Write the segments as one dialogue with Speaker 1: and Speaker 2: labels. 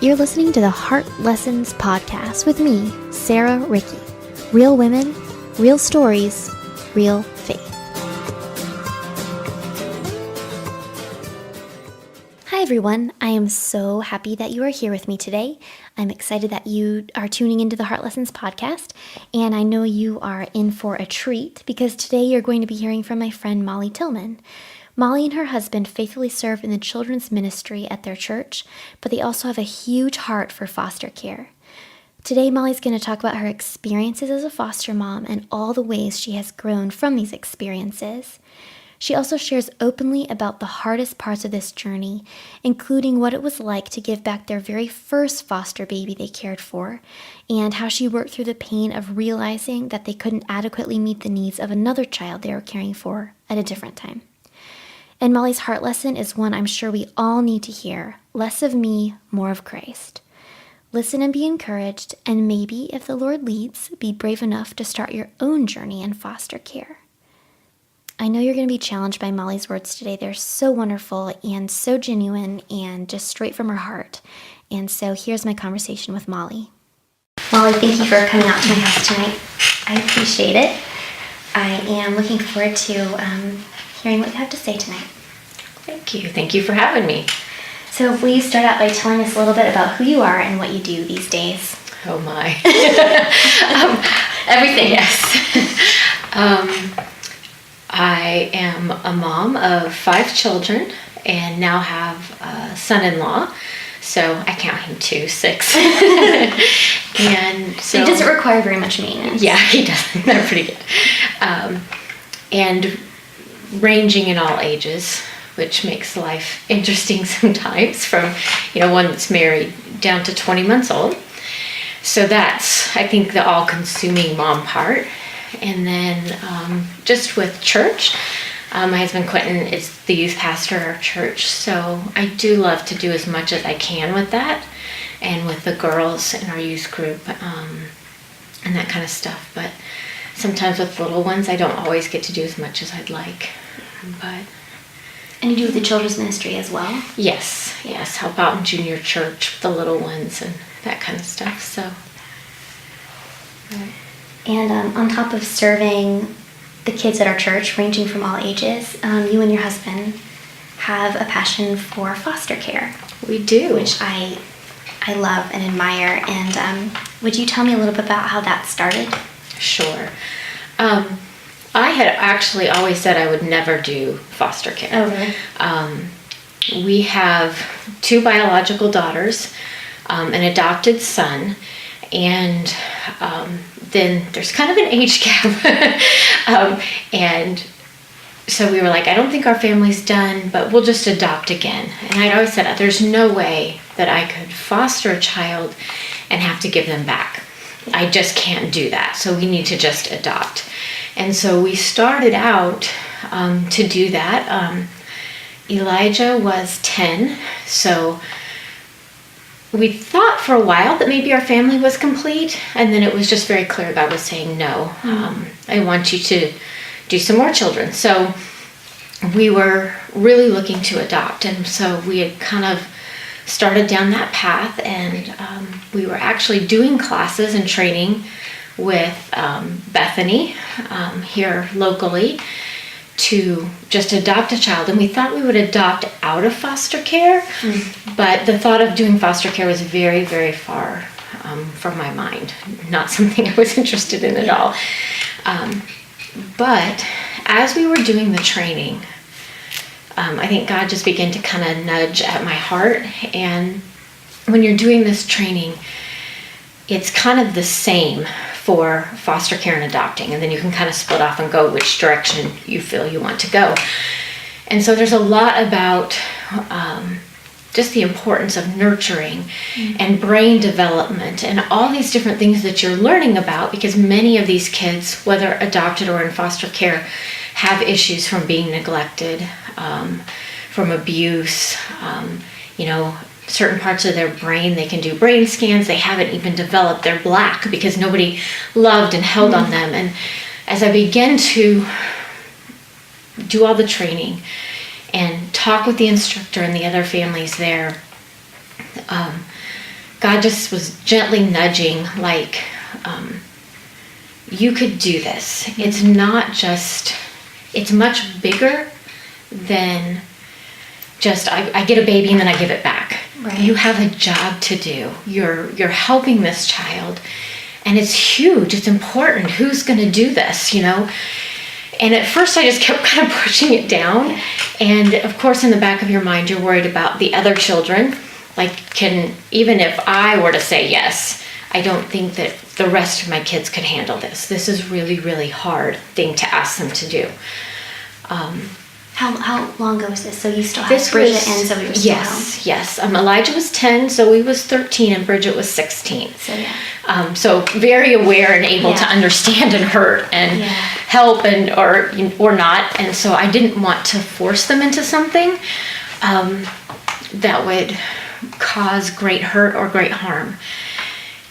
Speaker 1: You're listening to the Heart Lessons podcast with me, Sarah Rieke. Real women, real stories, real faith. Hi everyone, I am so happy that you are here with me today. I'm excited that you are tuning into the Heart Lessons podcast, and I know you are in for a treat because today you're going to be hearing from my friend Molly Tilman. Molly and her husband faithfully serve in the children's ministry at their church, but they also have a huge heart for foster care. Today, Molly's going to talk about her experiences as a foster mom and all the ways she has grown from these experiences. She also shares openly about the hardest parts of this journey, including what it was like to give back their very first foster baby they cared for, and how she worked through the pain of realizing that they couldn't adequately meet the needs of another child they were caring for at a different time. And Molly's heart lesson is one I'm sure we all need to hear: less of me, more of Christ. Listen and be encouraged, and maybe, if the Lord leads, be brave enough to start your own journey in foster care. I know you're going to be challenged by Molly's words today. They're so wonderful and so genuine and just straight from her heart. And so here's my conversation with Molly. Molly, thank you for coming out to my house tonight. I appreciate it. I am looking forward to hearing what you have to say tonight.
Speaker 2: Thank you. Thank you for having me.
Speaker 1: So will you start out by telling us a little bit about who you are and what you do these days?
Speaker 2: Oh my.
Speaker 1: Everything.
Speaker 2: Yes. I am a mom of 5 children and now have a son-in-law. So I count him 2, 6. And so
Speaker 1: he doesn't require very much maintenance.
Speaker 2: Yeah, he doesn't. They're pretty good. And ranging in all ages, which makes life interesting sometimes, from one that's married down to 20 months old. So that's, I think, the all-consuming mom part. And then just with church, my husband Quentin is the youth pastor at our church, so I do love to do as much as I can with that and with the girls in our youth group and that kind of stuff. But sometimes with little ones, I don't always get to do as much as I'd like.
Speaker 1: And you do the children's ministry as well?
Speaker 2: Yes, help out in junior church with the little ones and that kind of stuff. So.
Speaker 1: And on top of serving the kids at our church, ranging from all ages, you and your husband have a passion for foster care.
Speaker 2: We do.
Speaker 1: Which I love and admire. And would you tell me a little bit about how that started?
Speaker 2: Sure. I had actually always said I would never do foster care.
Speaker 1: Oh, really?
Speaker 2: We have 2 biological daughters, an adopted son, and then there's kind of an age gap. And so we were like, I don't think our family's done, but we'll just adopt again. And I'd always said, there's no way that I could foster a child and have to give them back. I just can't do that. So we need to just adopt. And so we started out to do that. Elijah was 10, so we thought for a while that maybe our family was complete, and then it was just very clear God was saying, no, I want you to do some more children. So we were really looking to adopt, and so we had kind of started down that path, and we were actually doing classes and training with Bethany here locally to just adopt a child. And we thought we would adopt out of foster care, but the thought of doing foster care was very, very far from my mind. Not something I was interested in at all. But as we were doing the training, I think God just began to kind of nudge at my heart. And when you're doing this training, it's kind of the same for foster care and adopting, and then you can kind of split off and go which direction you feel you want to go. And so there's a lot about just the importance of nurturing and brain development and all these different things that you're learning about, because many of these kids, whether adopted or in foster care, have issues from being neglected, from abuse, certain parts of their brain. They can do brain scans. They haven't even developed. They're black because nobody loved and held on them. And as I began to do all the training and talk with the instructor and the other families there, God just was gently nudging, like, you could do this. It's not just, it's much bigger than just, I get a baby and then I give it back.
Speaker 1: Right.
Speaker 2: You have a job to do. You're helping this child, and it's huge. It's important. Who's going to do this, you know? And at first I just kept kind of pushing it down. And of course, in the back of your mind, you're worried about the other children. Like, even if I were to say yes, I don't think that the rest of my kids could handle this. This is really, really hard thing to ask them to do.
Speaker 1: How long ago was this? So you still had Bridget and Zoe were still home?
Speaker 2: Yes. Elijah was 10, Zoe was 13, and Bridget was 16.
Speaker 1: So yeah.
Speaker 2: So very aware and able to understand and hurt and help or not. And so I didn't want to force them into something that would cause great hurt or great harm.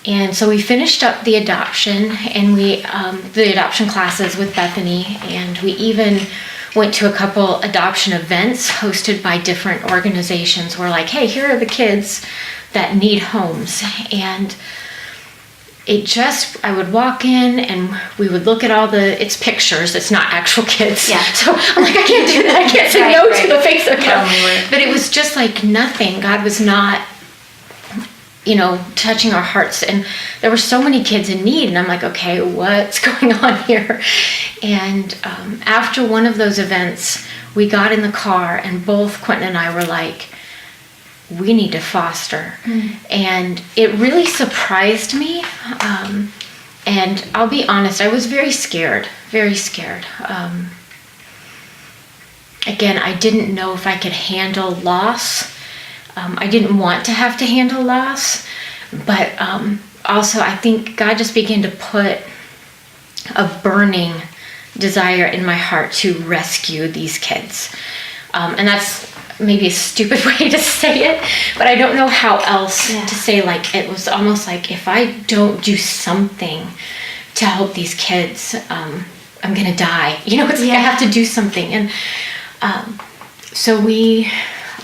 Speaker 2: And so we finished up the adoption and the adoption classes with Bethany, and we even went to a couple adoption events hosted by different organizations. We're like, hey, here are the kids that need homes. And I would walk in and we would look at it's pictures, it's not actual kids.
Speaker 1: Yeah.
Speaker 2: So I'm like, I can't do that. I can't say no to the face of it. But it was just like nothing. God was not, touching our hearts. And there were so many kids in need. And I'm like, okay, what's going on here? And after one of those events, we got in the car and both Quentin and I were like, we need to foster. And it really surprised me. And I'll be honest, I was very scared, very scared. Again, I didn't know if I could handle loss. I didn't want to have to handle loss, but also I think God just began to put a burning desire in my heart to rescue these kids. And that's maybe a stupid way to say it, but I don't know how else to say. Like, it was almost like, if I don't do something to help these kids, I'm gonna die. It's like I have to do something. And so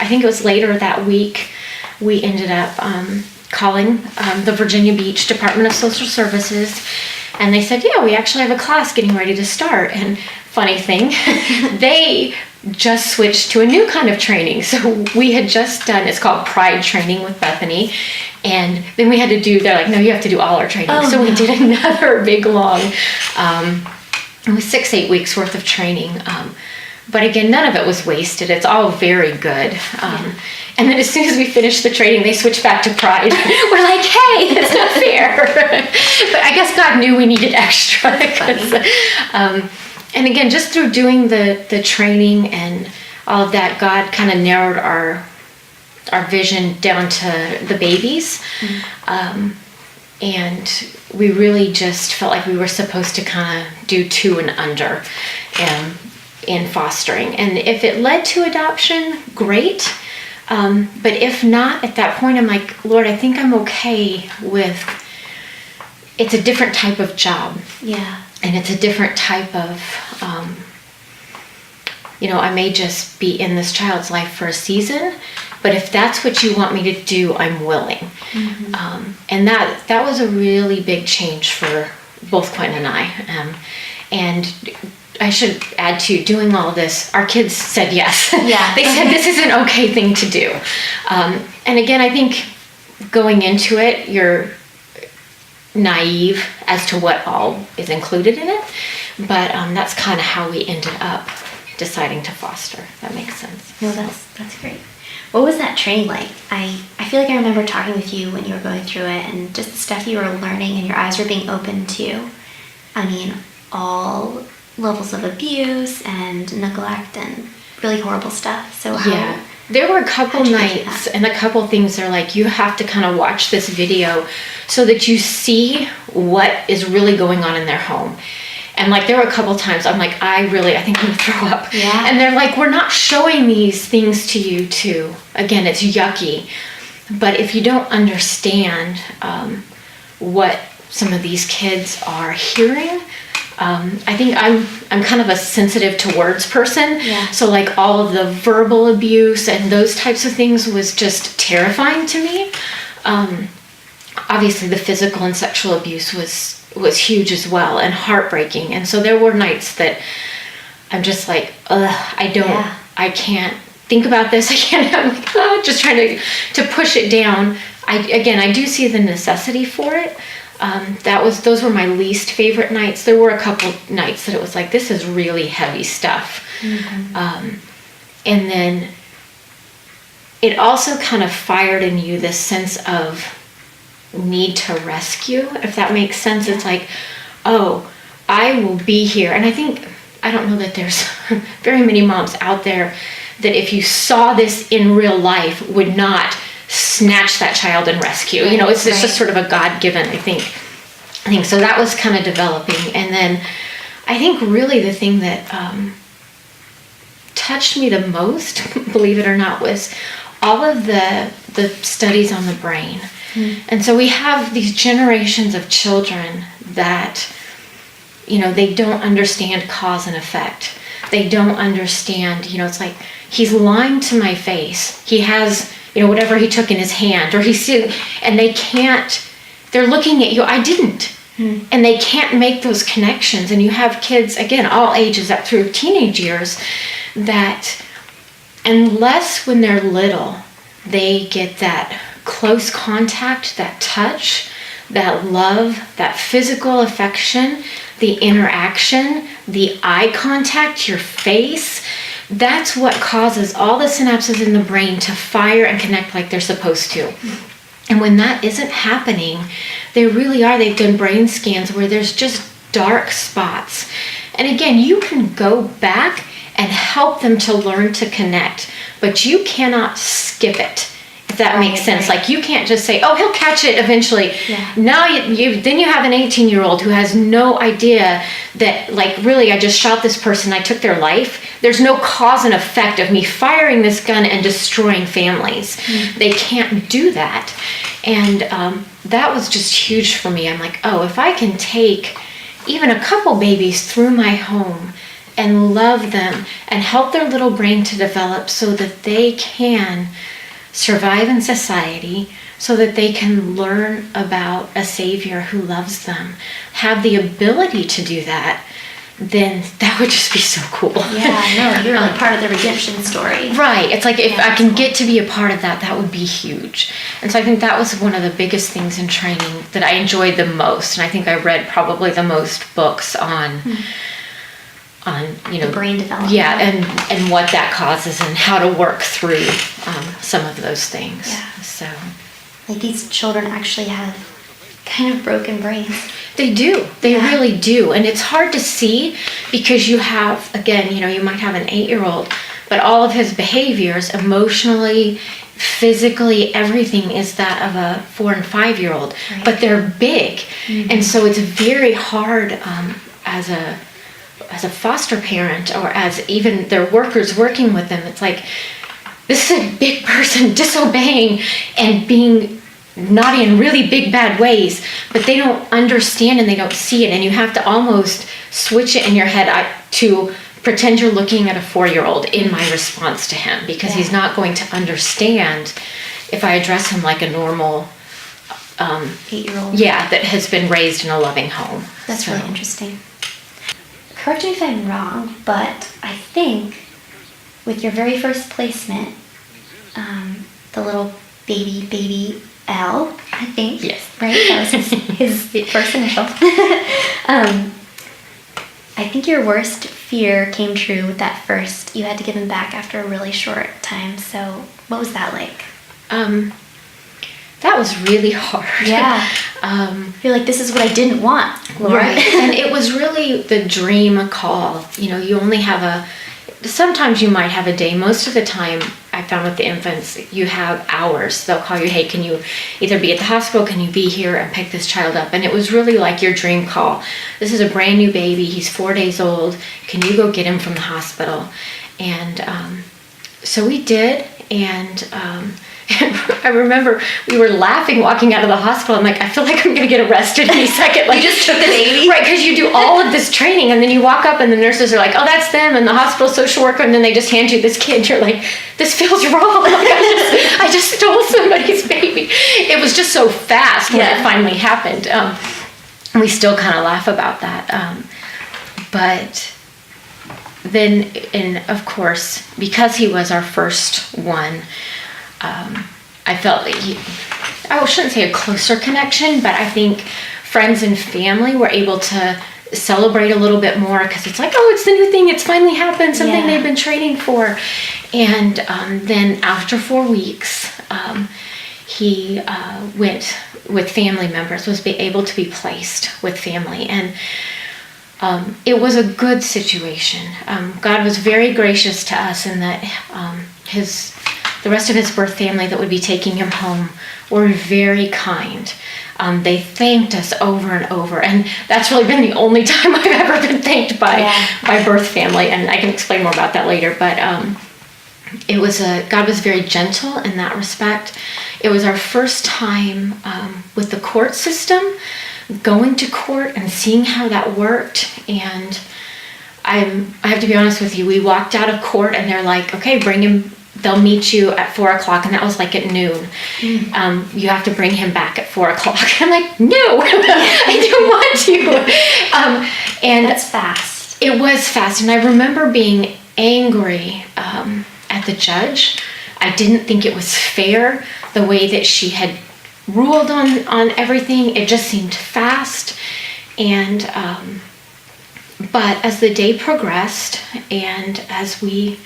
Speaker 2: I think it was later that week, we ended up calling the Virginia Beach Department of Social Services, and they said, yeah, we actually have a class getting ready to start. And funny thing, they just switched to a new kind of training. So we had just done, it's called Pride Training with Bethany, and then we had to they're like, no, you have to do all our training. We did another big long, it was 6-8 weeks worth of training. But again, none of it was wasted. It's all very good. And then as soon as we finished the training, they switched back to Pride. We're like, hey, that's not fair. But I guess God knew we needed extra. And again, just through doing the training and all of that, God kind of narrowed our vision down to the babies. And we really just felt like we were supposed to kind of do 2 and under in fostering. And if it led to adoption, great. But if not, at that point, I'm like, Lord, I think I'm okay with, it's a different type of job.
Speaker 1: Yeah.
Speaker 2: And it's a different type of, I may just be in this child's life for a season, but if that's what you want me to do, I'm willing. And that was a really big change for both Quentin and I. And I should add to doing all this, our kids said yes.
Speaker 1: Yeah.
Speaker 2: They said this is an okay thing to do. And again, I think going into it, you're naive as to what all is included in it. But that's kind of how we ended up deciding to foster. That makes sense.
Speaker 1: No, that's great. What was that training like? I feel like I remember talking with you when you were going through it, and just the stuff you were learning and your eyes were being opened to. I mean, all levels of abuse and neglect and really horrible stuff. So how
Speaker 2: there were a couple nights and a couple things that are like, you have to kind of watch this video so that you see what is really going on in their home. And like, there were a couple times I'm like, I think I'm gonna throw up.
Speaker 1: Yeah.
Speaker 2: And they're like, we're not showing these things to you too. Again, it's yucky. But if you don't understand what some of these kids are hearing, I think I'm kind of a sensitive to words person.
Speaker 1: Yeah.
Speaker 2: So like all of the verbal abuse and those types of things was just terrifying to me. obviously the physical and sexual abuse was huge as well, and heartbreaking. And so there were nights that I'm just like, ugh, I can't think about this. I can't, I'm like, just trying to push it down. I do see the necessity for it. Those were my least favorite nights. There were a couple nights that it was like, this is really heavy stuff. And then it also kind of fired in you this sense of need to rescue, if that makes sense. It's like, oh, I will be here. And I don't know that there's very many moms out there that if you saw this in real life would not snatch that child and rescue. It's just sort of a God-given, I think so. That was kind of developing. And then I think really the thing that touched me the most, believe it or not, was all of the studies on the brain. And so we have these generations of children that, they don't understand cause and effect. They don't understand, it's like, he's lying to my face. He has, whatever he took in his hand, or and they're looking at you. I didn't. And they can't make those connections. And you have kids, again, all ages up through teenage years, that unless when they're little, they get that close contact, that touch, that love, that physical affection, the interaction, the eye contact, your face, that's what causes all the synapses in the brain to fire and connect like they're supposed to. And when that isn't happening, they've done brain scans where there's just dark spots. And again, you can go back and help them to learn to connect, but you cannot skip it, if that makes sense. Like, you can't just say, oh, he'll catch it eventually. Now then you have an 18-year-old who has no idea that, like, really, I just shot this person, I took their life. There's no cause and effect of me firing this gun and destroying families. They can't do that. And that was just huge for me. I'm like, oh, if I can take even a couple babies through my home and love them and help their little brain to develop so that they can survive in society, so that they can learn about a savior who loves them, have the ability to do that, then that would just be so cool.
Speaker 1: You're like part of the redemption story.
Speaker 2: Right. It's like, if I can get to be a part of that, that would be huge. And so I think that was one of the biggest things in training that I enjoyed the most. And I think I read probably the most books on
Speaker 1: the brain development.
Speaker 2: And what that causes and how to work through some of those things. So,
Speaker 1: like, these children actually have kind of broken brains.
Speaker 2: They do. They really do. And it's hard to see because you have, again, you might have an 8-year-old, but all of his behaviors, emotionally, physically, everything is that of a 4 and 5-year-old. Right. But they're big. And so it's very hard as a foster parent, or as even their workers working with them. It's like, this is a big person disobeying and being naughty in really big bad ways, but they don't understand and they don't see it, and you have to almost switch it in your head to pretend you're looking at a 4-year-old in my response to him, because he's not going to understand if I address him like a normal
Speaker 1: 8-year-old
Speaker 2: that has been raised in a loving home.
Speaker 1: That's really interesting. Correct me if I'm wrong, but I think with your very first placement, the little baby L, I think.
Speaker 2: Yes.
Speaker 1: Right? That was his first initial. I think your worst fear came true with that first. You had to give him back after a really short time. So what was that like?
Speaker 2: That was really hard.
Speaker 1: Yeah. You're like, this is what I didn't want, Laura.
Speaker 2: Right. And it was really the dream call. You only have sometimes you might have a day. Most of the time, I found with the infants, you have hours. They'll call you, hey, can you either be at the hospital, can you be here and pick this child up? And it was really like your dream call. This is a brand new baby. He's 4 days old. Can you go get him from the hospital? And so we did, and I remember we were laughing walking out of the hospital. I'm like, I feel like I'm going to get arrested any second. Like,
Speaker 1: you just took the baby?
Speaker 2: Right, because you do all of this training, and then you walk up, and the nurses are like, oh, that's them, and the hospital social worker, and then they just hand you this kid. You're like, this feels wrong. Like, I just stole somebody's baby. It was just so fast when it finally happened. We still kind of laugh about that. But then, and of course, because he was our first one, I felt that I shouldn't say a closer connection, but I think friends and family were able to celebrate a little bit more, because it's like, oh, it's the new thing, it's finally happened, something they've been training for. And then after 4 weeks, he went with family members, was able to be placed with family. And it was a good situation. God was very gracious to us in that the rest of his birth family that would be taking him home were very kind. They thanked us over and over, and that's really been the only time I've ever been thanked by my birth family, and I can explain more about that later. But God was very gentle in that respect. It was our first time with the court system, going to court and seeing how that worked. And I have to be honest with you, we walked out of court and they're like, okay, bring him, they'll meet you at 4:00, and that was like at noon. You have to bring him back at 4:00. I'm like, no, I don't want to. And
Speaker 1: that's fast.
Speaker 2: It was fast. And I remember being angry at the judge. I didn't think it was fair the way that she had ruled on everything. It just seemed fast. And but as the day progressed, and as we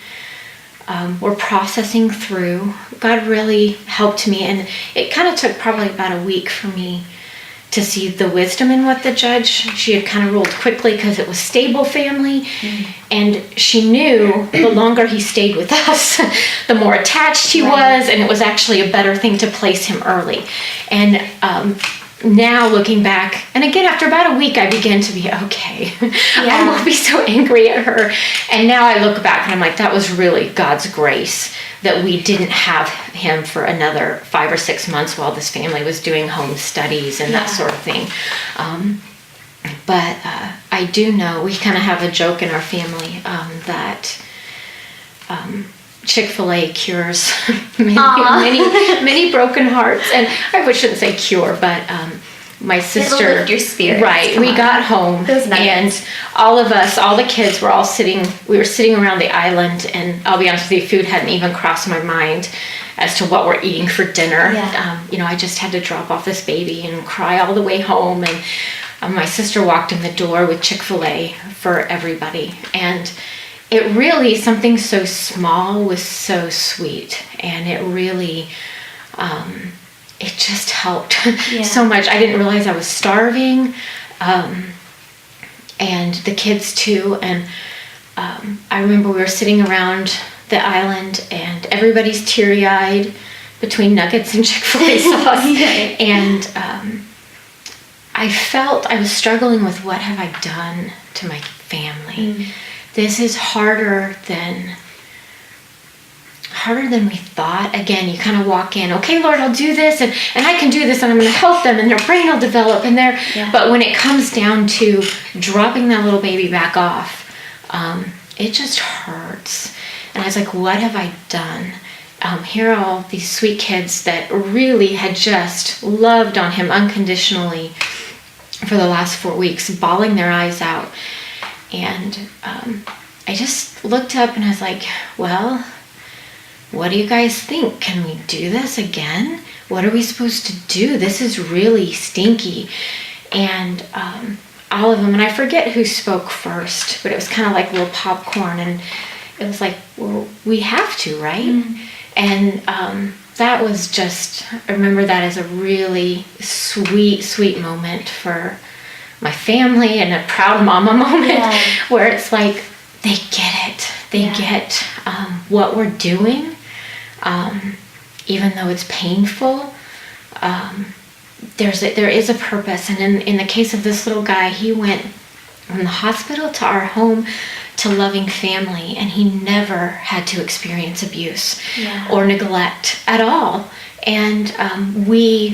Speaker 2: were processing through, God really helped me. And it kind of took probably about a week for me to see the wisdom in what the judge, she had kind of ruled quickly because it was stable family. And she knew the longer he stayed with us, the more attached he was, and it was actually a better thing to place him early. And now looking back, and again after about a week, I began to be okay. I won't be so angry at her. And now I look back and I'm like, that was really God's grace that we didn't have him for another 5 or 6 months while this family was doing home studies and that sort of thing. But I do know, we kind of have a joke in our family that Chick-fil-A cures many broken hearts. And I shouldn't say cure, but my sister,
Speaker 1: it'll lift your spirits.
Speaker 2: Right, we got home, and all of us, all the kids were all we were sitting around the island, and I'll be honest with you, food hadn't even crossed my mind as to what we're eating for dinner. I just had to drop off this baby and cry all the way home, and my sister walked in the door with Chick-fil-A for everybody. And it really, something so small was so sweet, and it really, it just helped so much. I didn't realize I was starving, and the kids too. And I remember we were sitting around the island, and everybody's teary-eyed between nuggets and Chick-fil-A sauce. And I felt I was struggling with, what have I done to my family? This is harder than we thought. Again, you kind of walk in, okay, Lord, I'll do this, and I can do this, and I'm going to help them, and their brain will develop, and but when it comes down to dropping that little baby back off, it just hurts. And I was like, what have I done? Here are all these sweet kids that really had just loved on him unconditionally for the last 4 weeks, bawling their eyes out. And I just looked up and I was like, well, what do you guys think? Can we do this again? What are we supposed to do? This is really stinky. And all of them, and I forget who spoke first, but it was kind of like little popcorn. And it was like, well, we have to, right? And that was just, I remember that as a really sweet, sweet moment for my family, and a proud mama moment where it's like, they get it. They get what we're doing, even though it's painful. There is a purpose. And in the case of this little guy, he went from the hospital to our home to loving family, and he never had to experience abuse or neglect at all. And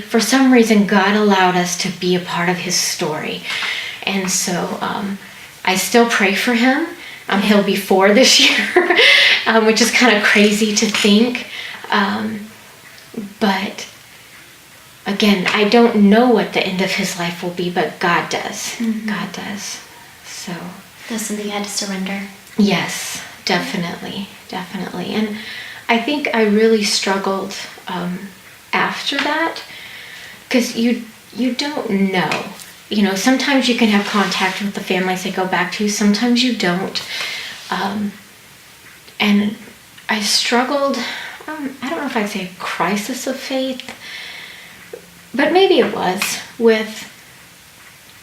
Speaker 2: for some reason, God allowed us to be a part of his story. And so I still pray for him. He'll be 4 this year, which is kind of crazy to think. But again, I don't know what the end of his life will be, but God does. God does. So
Speaker 1: that's something you had to surrender.
Speaker 2: Yes, definitely. And I think I really struggled after that, because you don't know. Sometimes you can have contact with the families they go back to, sometimes you don't. And I struggled, I don't know if I'd say a crisis of faith, but maybe it was, with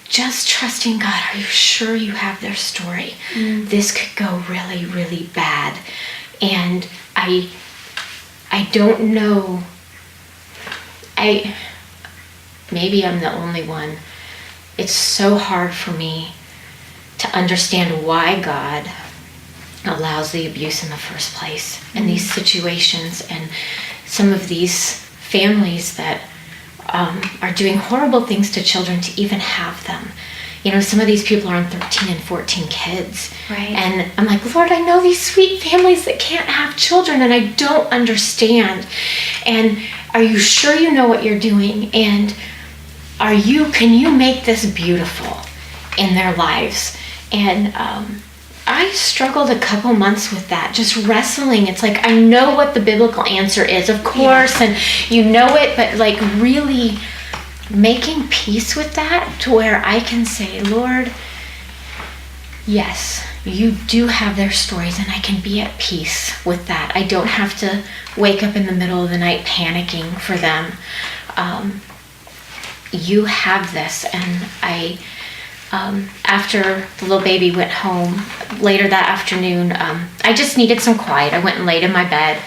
Speaker 2: just trusting God. Are you sure you have their story? This could go really, really bad. And I don't know, maybe I'm the only one. It's so hard for me to understand why God allows the abuse in the first place, and these situations, and some of these families that are doing horrible things to children to even have them. Some of these people are on 13 and 14 kids.
Speaker 1: Right.
Speaker 2: And I'm like, Lord, I know these sweet families that can't have children, and I don't understand. And are you sure you know what you're doing? And can you make this beautiful in their lives? And I struggled a couple months with that, just wrestling. It's like, I know what the biblical answer is, of course, and you know it, but like really making peace with that, to where I can say, Lord, yes, you do have their stories, and I can be at peace with that. I don't have to wake up in the middle of the night panicking for them. You have this. And after the little baby went home later that afternoon, I just needed some quiet. I went and laid in my bed,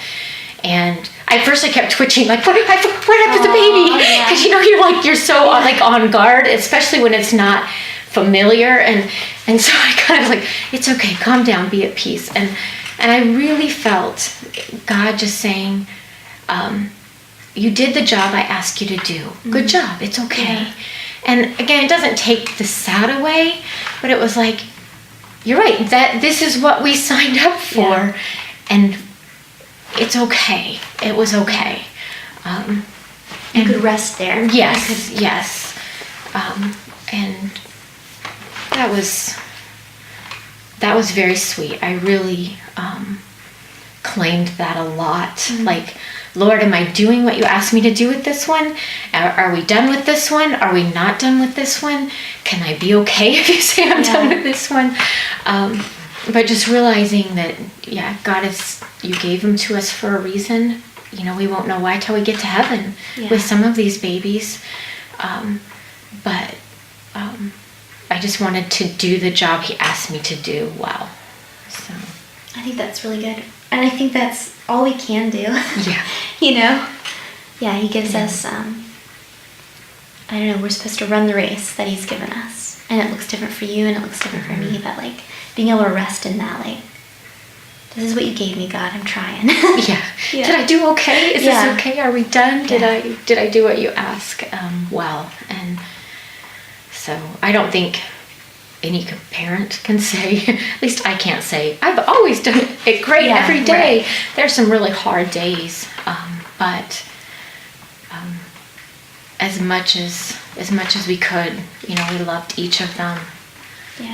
Speaker 2: and at first I kept twitching, like, where did I put the baby? Because you're so like on guard, especially when it's not familiar, and so I kind of like, it's okay, calm down, be at peace. And I really felt God just saying, you did the job I asked you to do. Good job, it's okay. Yeah. And again, it doesn't take the sad away, but it was like, you're right, that this is what we signed up for, and it's okay. It was okay.
Speaker 1: You could rest there.
Speaker 2: Yes. And that was very sweet. I really claimed that a lot. Like, Lord, am I doing what you asked me to do with this one? Are we done with this one? Are we not done with this one? Can I be okay if you say I'm done with this one? But just realizing that, God you gave them to us for a reason. We won't know why till we get to heaven with some of these babies. But I just wanted to do the job he asked me to do well. So
Speaker 1: I think that's really good. And I think that's all we can do.
Speaker 2: Yeah.
Speaker 1: He gives us, we're supposed to run the race that he's given us. And it looks different for you, and it looks different for me, but like being able to rest in that, like, this is what you gave me, God, I'm trying.
Speaker 2: Did I do okay? Is this okay? Are we done? Did I do what you ask? Well, and so I don't think any parent can say, at least I can't say, I've always done it great every day. Right. There's some really hard days, but as much as we could, we loved each of them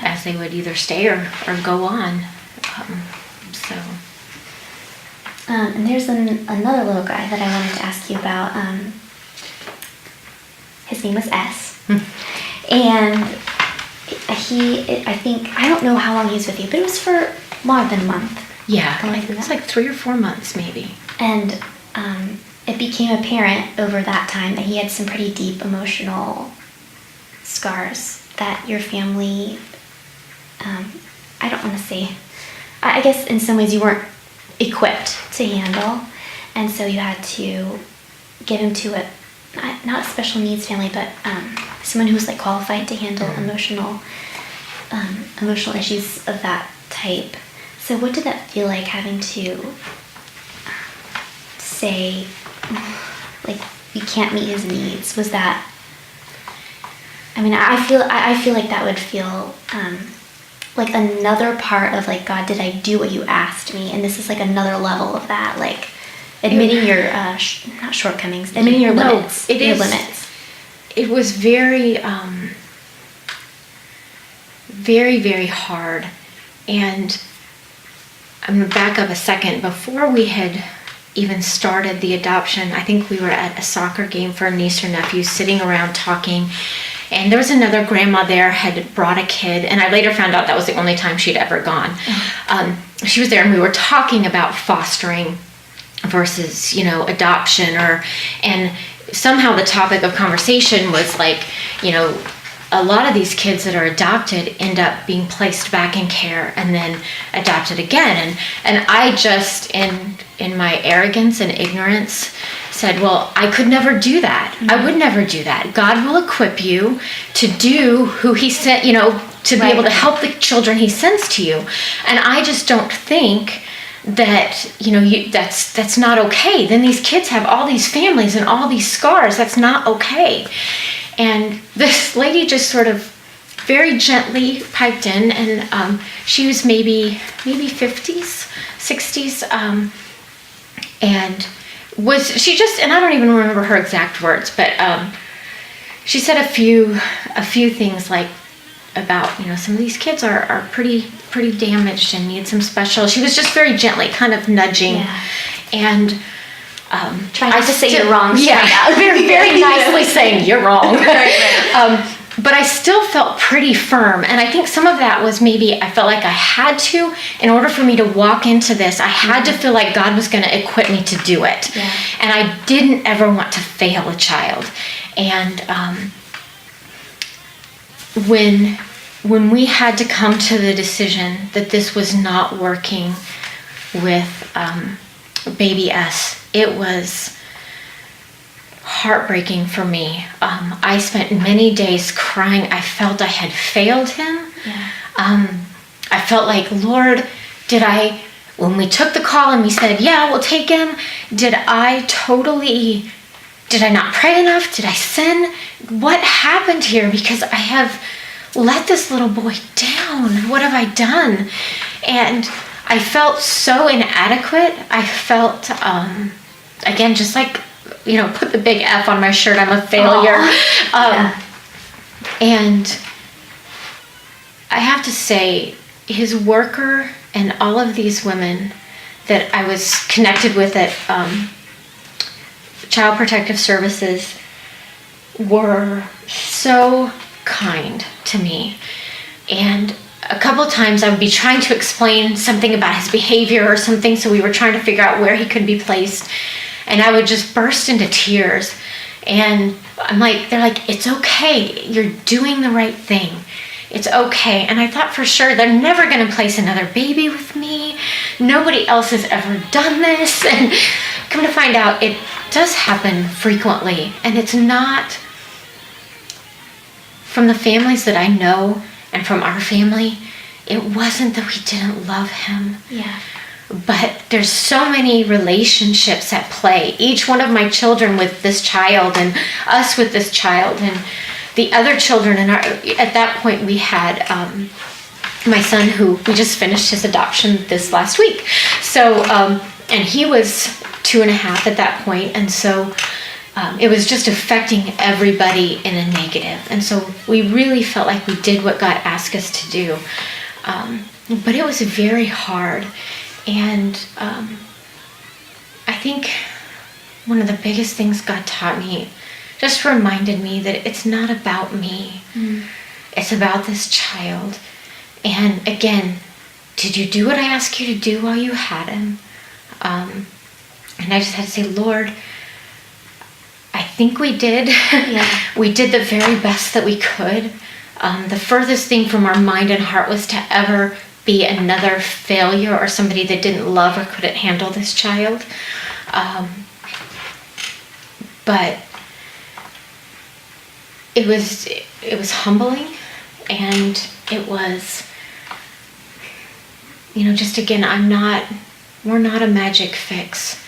Speaker 2: as they would either stay or go on.
Speaker 1: And there's another little guy that I wanted to ask you about. His name was S. And I don't know how long he was with you, but it was for more than a month.
Speaker 2: Yeah, it was like 3 or 4 months maybe.
Speaker 1: And it became apparent over that time that he had some pretty deep emotional scars that your family, I don't want to say, I guess in some ways you weren't equipped to handle, and so you had to get him to not a special needs family, but someone who was like qualified to handle emotional issues of that type. So what did that feel like, having to say, like, you can't meet his needs? Was that, I mean, I feel like that would feel like another part of, like, God, did I do what you asked me? And this is like another level of that, like admitting your not shortcomings, admitting your limits. Your limits.
Speaker 2: It was very, very, very hard. And I'm going to back up a second. Before we had even started the adoption, I think we were at a soccer game for a niece or nephew, sitting around talking. And there was another grandma there, had brought a kid. And I later found out that was the only time she'd ever gone. She was there, and we were talking about fostering versus, adoption, and somehow the topic of conversation was like, a lot of these kids that are adopted end up being placed back in care and then adopted again. And I just, in my arrogance and ignorance, said, well, I could never do that. Mm-hmm. I would never do that. God will equip you to do who he sent, to be able to help the children he sends to you. And I just don't think that, that's not okay. Then these kids have all these families and all these scars. That's not okay. And this lady just sort of very gently piped in, and she was maybe 50s, 60s, and and I don't even remember her exact words, but she said a few things like about, some of these kids are pretty damaged and need some special. She was just very gently kind of nudging, and
Speaker 1: trying not to say you're wrong.
Speaker 2: Yeah, very, very nicely saying you're wrong. Right. But I still felt pretty firm, and I think some of that was maybe I felt like I had to, in order for me to walk into this, I had to feel like God was going to equip me to do it. Yeah. And I didn't ever want to fail a child. And when we had to come to the decision that this was not working with baby S, it was heartbreaking for me. I spent many days crying. I felt I had failed him. Yeah. I felt like, Lord, when we took the call and we said, yeah, we'll take him, did I not pray enough? Did I sin? What happened here? Because I have let this little boy down. What have I done? And I felt so inadequate. I felt, again, just like, put the big F on my shirt, I'm a failure. Yeah. And I have to say, his worker and all of these women that I was connected with at Child Protective Services were so kind to me. And a couple of times I would be trying to explain something about his behavior or something, so we were trying to figure out where he could be placed, and I would just burst into tears. And they're like, it's okay, you're doing the right thing, it's okay. And I thought, for sure, they're never going to place another baby with me, nobody else has ever done this. And come to find out, it does happen frequently, and it's not from the families that I know. And from our family, it wasn't that we didn't love him. Yeah. But there's so many relationships at play. Each one of my children with this child, and us with this child, and the other children. At that point, we had my son, who we just finished his adoption this last week. So, and he was 2.5 at that point, and so it was just affecting everybody in a negative. And so we really felt like we did what God asked us to do. But it was very hard. And I think one of the biggest things God taught me, just reminded me that it's not about me. It's about this child. And again, did you do what I asked you to do while you had him? And I just had to say, Lord, I think we did. Yeah. We did the very best that we could. The furthest thing from our mind and heart was to ever be another failure or somebody that didn't love or couldn't handle this child. But it was humbling, and it was just again, we're not a magic fix.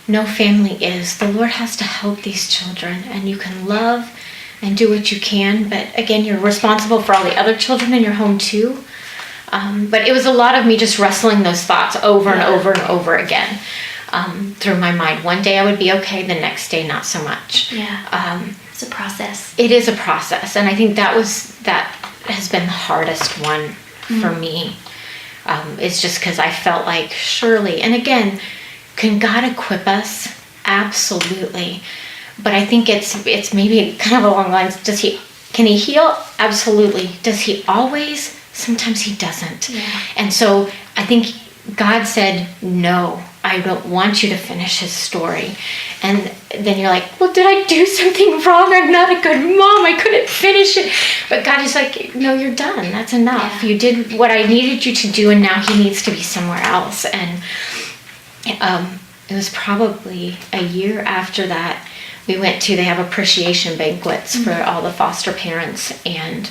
Speaker 2: No family is. The Lord has to help these children, and you can love and do what you can, but again, you're responsible for all the other children in your home too. But it was a lot of me just wrestling those thoughts over and over and over again through my mind. One day I would be okay, the next day not so much.
Speaker 1: It's a process.
Speaker 2: It is a process, and I think that has been the hardest one for me. It's just because I felt like, surely, and again, can God equip us? Absolutely. But I think it's maybe kind of along the lines, can he heal? Absolutely. Does he always? Sometimes he doesn't. And so I think God said, no, I don't want you to finish his story. And then you're like, well, did I do something wrong? I'm not a good mom. I couldn't finish it. But God is like, no, you're done. That's enough. You did what I needed you to do, and now he needs to be somewhere else. And it was probably a year after that, they have appreciation banquets for all the foster parents, and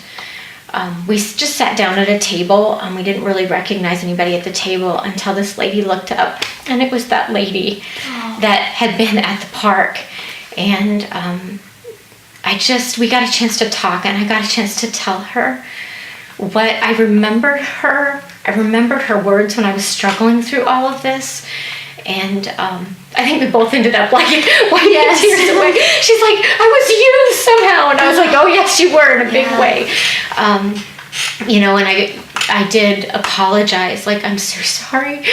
Speaker 2: we just sat down at a table. We didn't really recognize anybody at the table until this lady looked up, and it was that lady that had been at the park. And we got a chance to talk, and I got a chance to tell her what I remembered her. I remembered her words when I was struggling through all of this. And I think we both ended up like wiping tears away. She's like, I was used somehow. And I was like, oh, yes, you were, in a big way. And I did apologize. Like, I'm so sorry.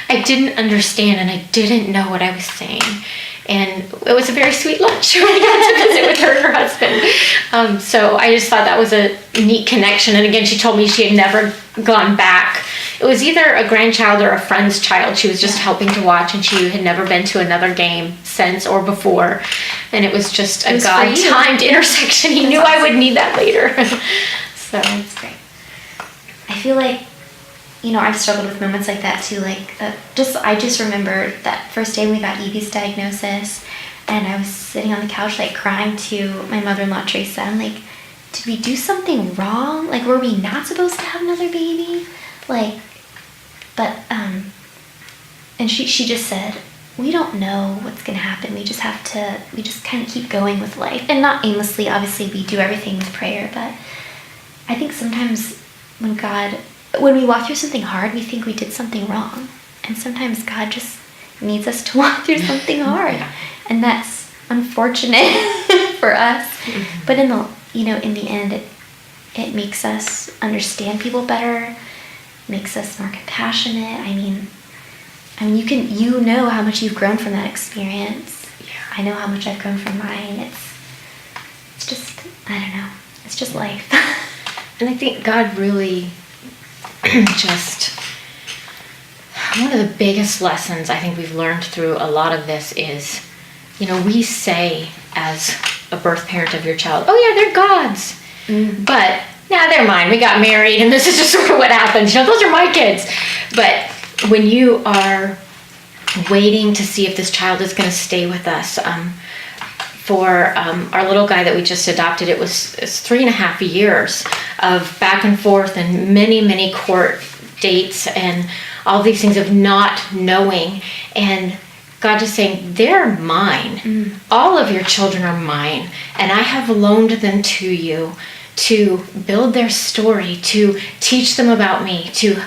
Speaker 2: I didn't understand, and I didn't know what I was saying. And it was a very sweet lunch when I got to visit with her and her husband. So I just thought that was a neat connection. And again, she told me she had never gone back. It was either a grandchild or a friend's child she was just helping to watch, and she had never been to another game since or before. And it was just a God-timed intersection. He knew I would need that later. So
Speaker 1: that's great. I feel like, I've struggled with moments like that too. I just remember that first day we got Evie's diagnosis, and I was sitting on the couch, crying to my mother-in-law, Teresa. I'm like, did we do something wrong? Were we not supposed to have another baby? And she just said, we don't know what's going to happen. We just kind of keep going with life. And not aimlessly, obviously, we do everything with prayer, but I think sometimes when we walk through something hard, we think we did something wrong. And sometimes God just needs us to walk through something hard. And that's unfortunate for us. But in the end, it makes us understand people better, makes us more compassionate. I mean, you know how much you've grown from that experience. I know how much I've grown from mine. It's just, I don't know. It's just life.
Speaker 2: And I think God really just, one of the biggest lessons I think we've learned through a lot of this is, we say as a birth parent of your child, oh yeah, they're God's. But, they're mine. We got married, and this is just sort of what happens. Those are my kids. But when you are waiting to see if this child is going to stay with us, for our little guy that we just adopted, it's 3.5 years of back and forth and many, many court dates and all these things of not knowing, and God just saying, they're mine. All of your children are mine, and I have loaned them to you to build their story, to teach them about me, to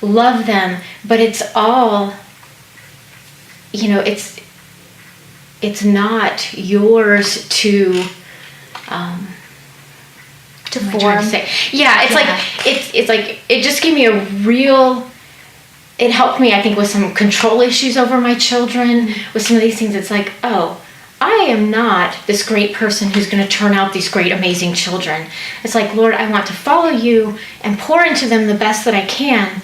Speaker 2: love them. But it's all, it's not yours to form. It's like it just gave me a real. It helped me, I think, with some control issues over my children. With some of these things, it's like, oh, I am not this great person who's going to turn out these great, amazing children. It's like, Lord, I want to follow you and pour into them the best that I can.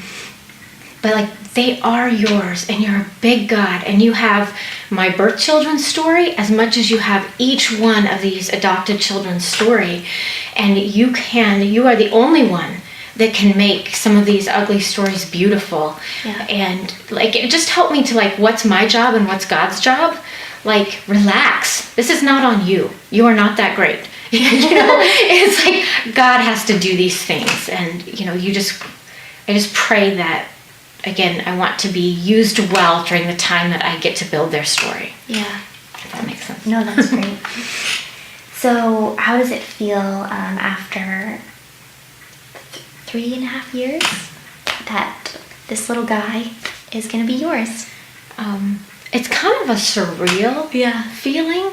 Speaker 2: But they are yours, and you're a big God, and you have my birth children's story as much as you have each one of these adopted children's story. And you are the only one that can make some of these ugly stories beautiful. And it just helped me to what's my job and what's God's job. Relax. This is not on you. You are not that great. It's like God has to do these things, and I just pray that again, I want to be used well during the time that I get to build their story.
Speaker 1: Yeah.
Speaker 2: If that makes sense.
Speaker 1: No, that's great. So how does it feel after 3.5 years that this little guy is going to be yours?
Speaker 2: It's kind of a surreal feeling.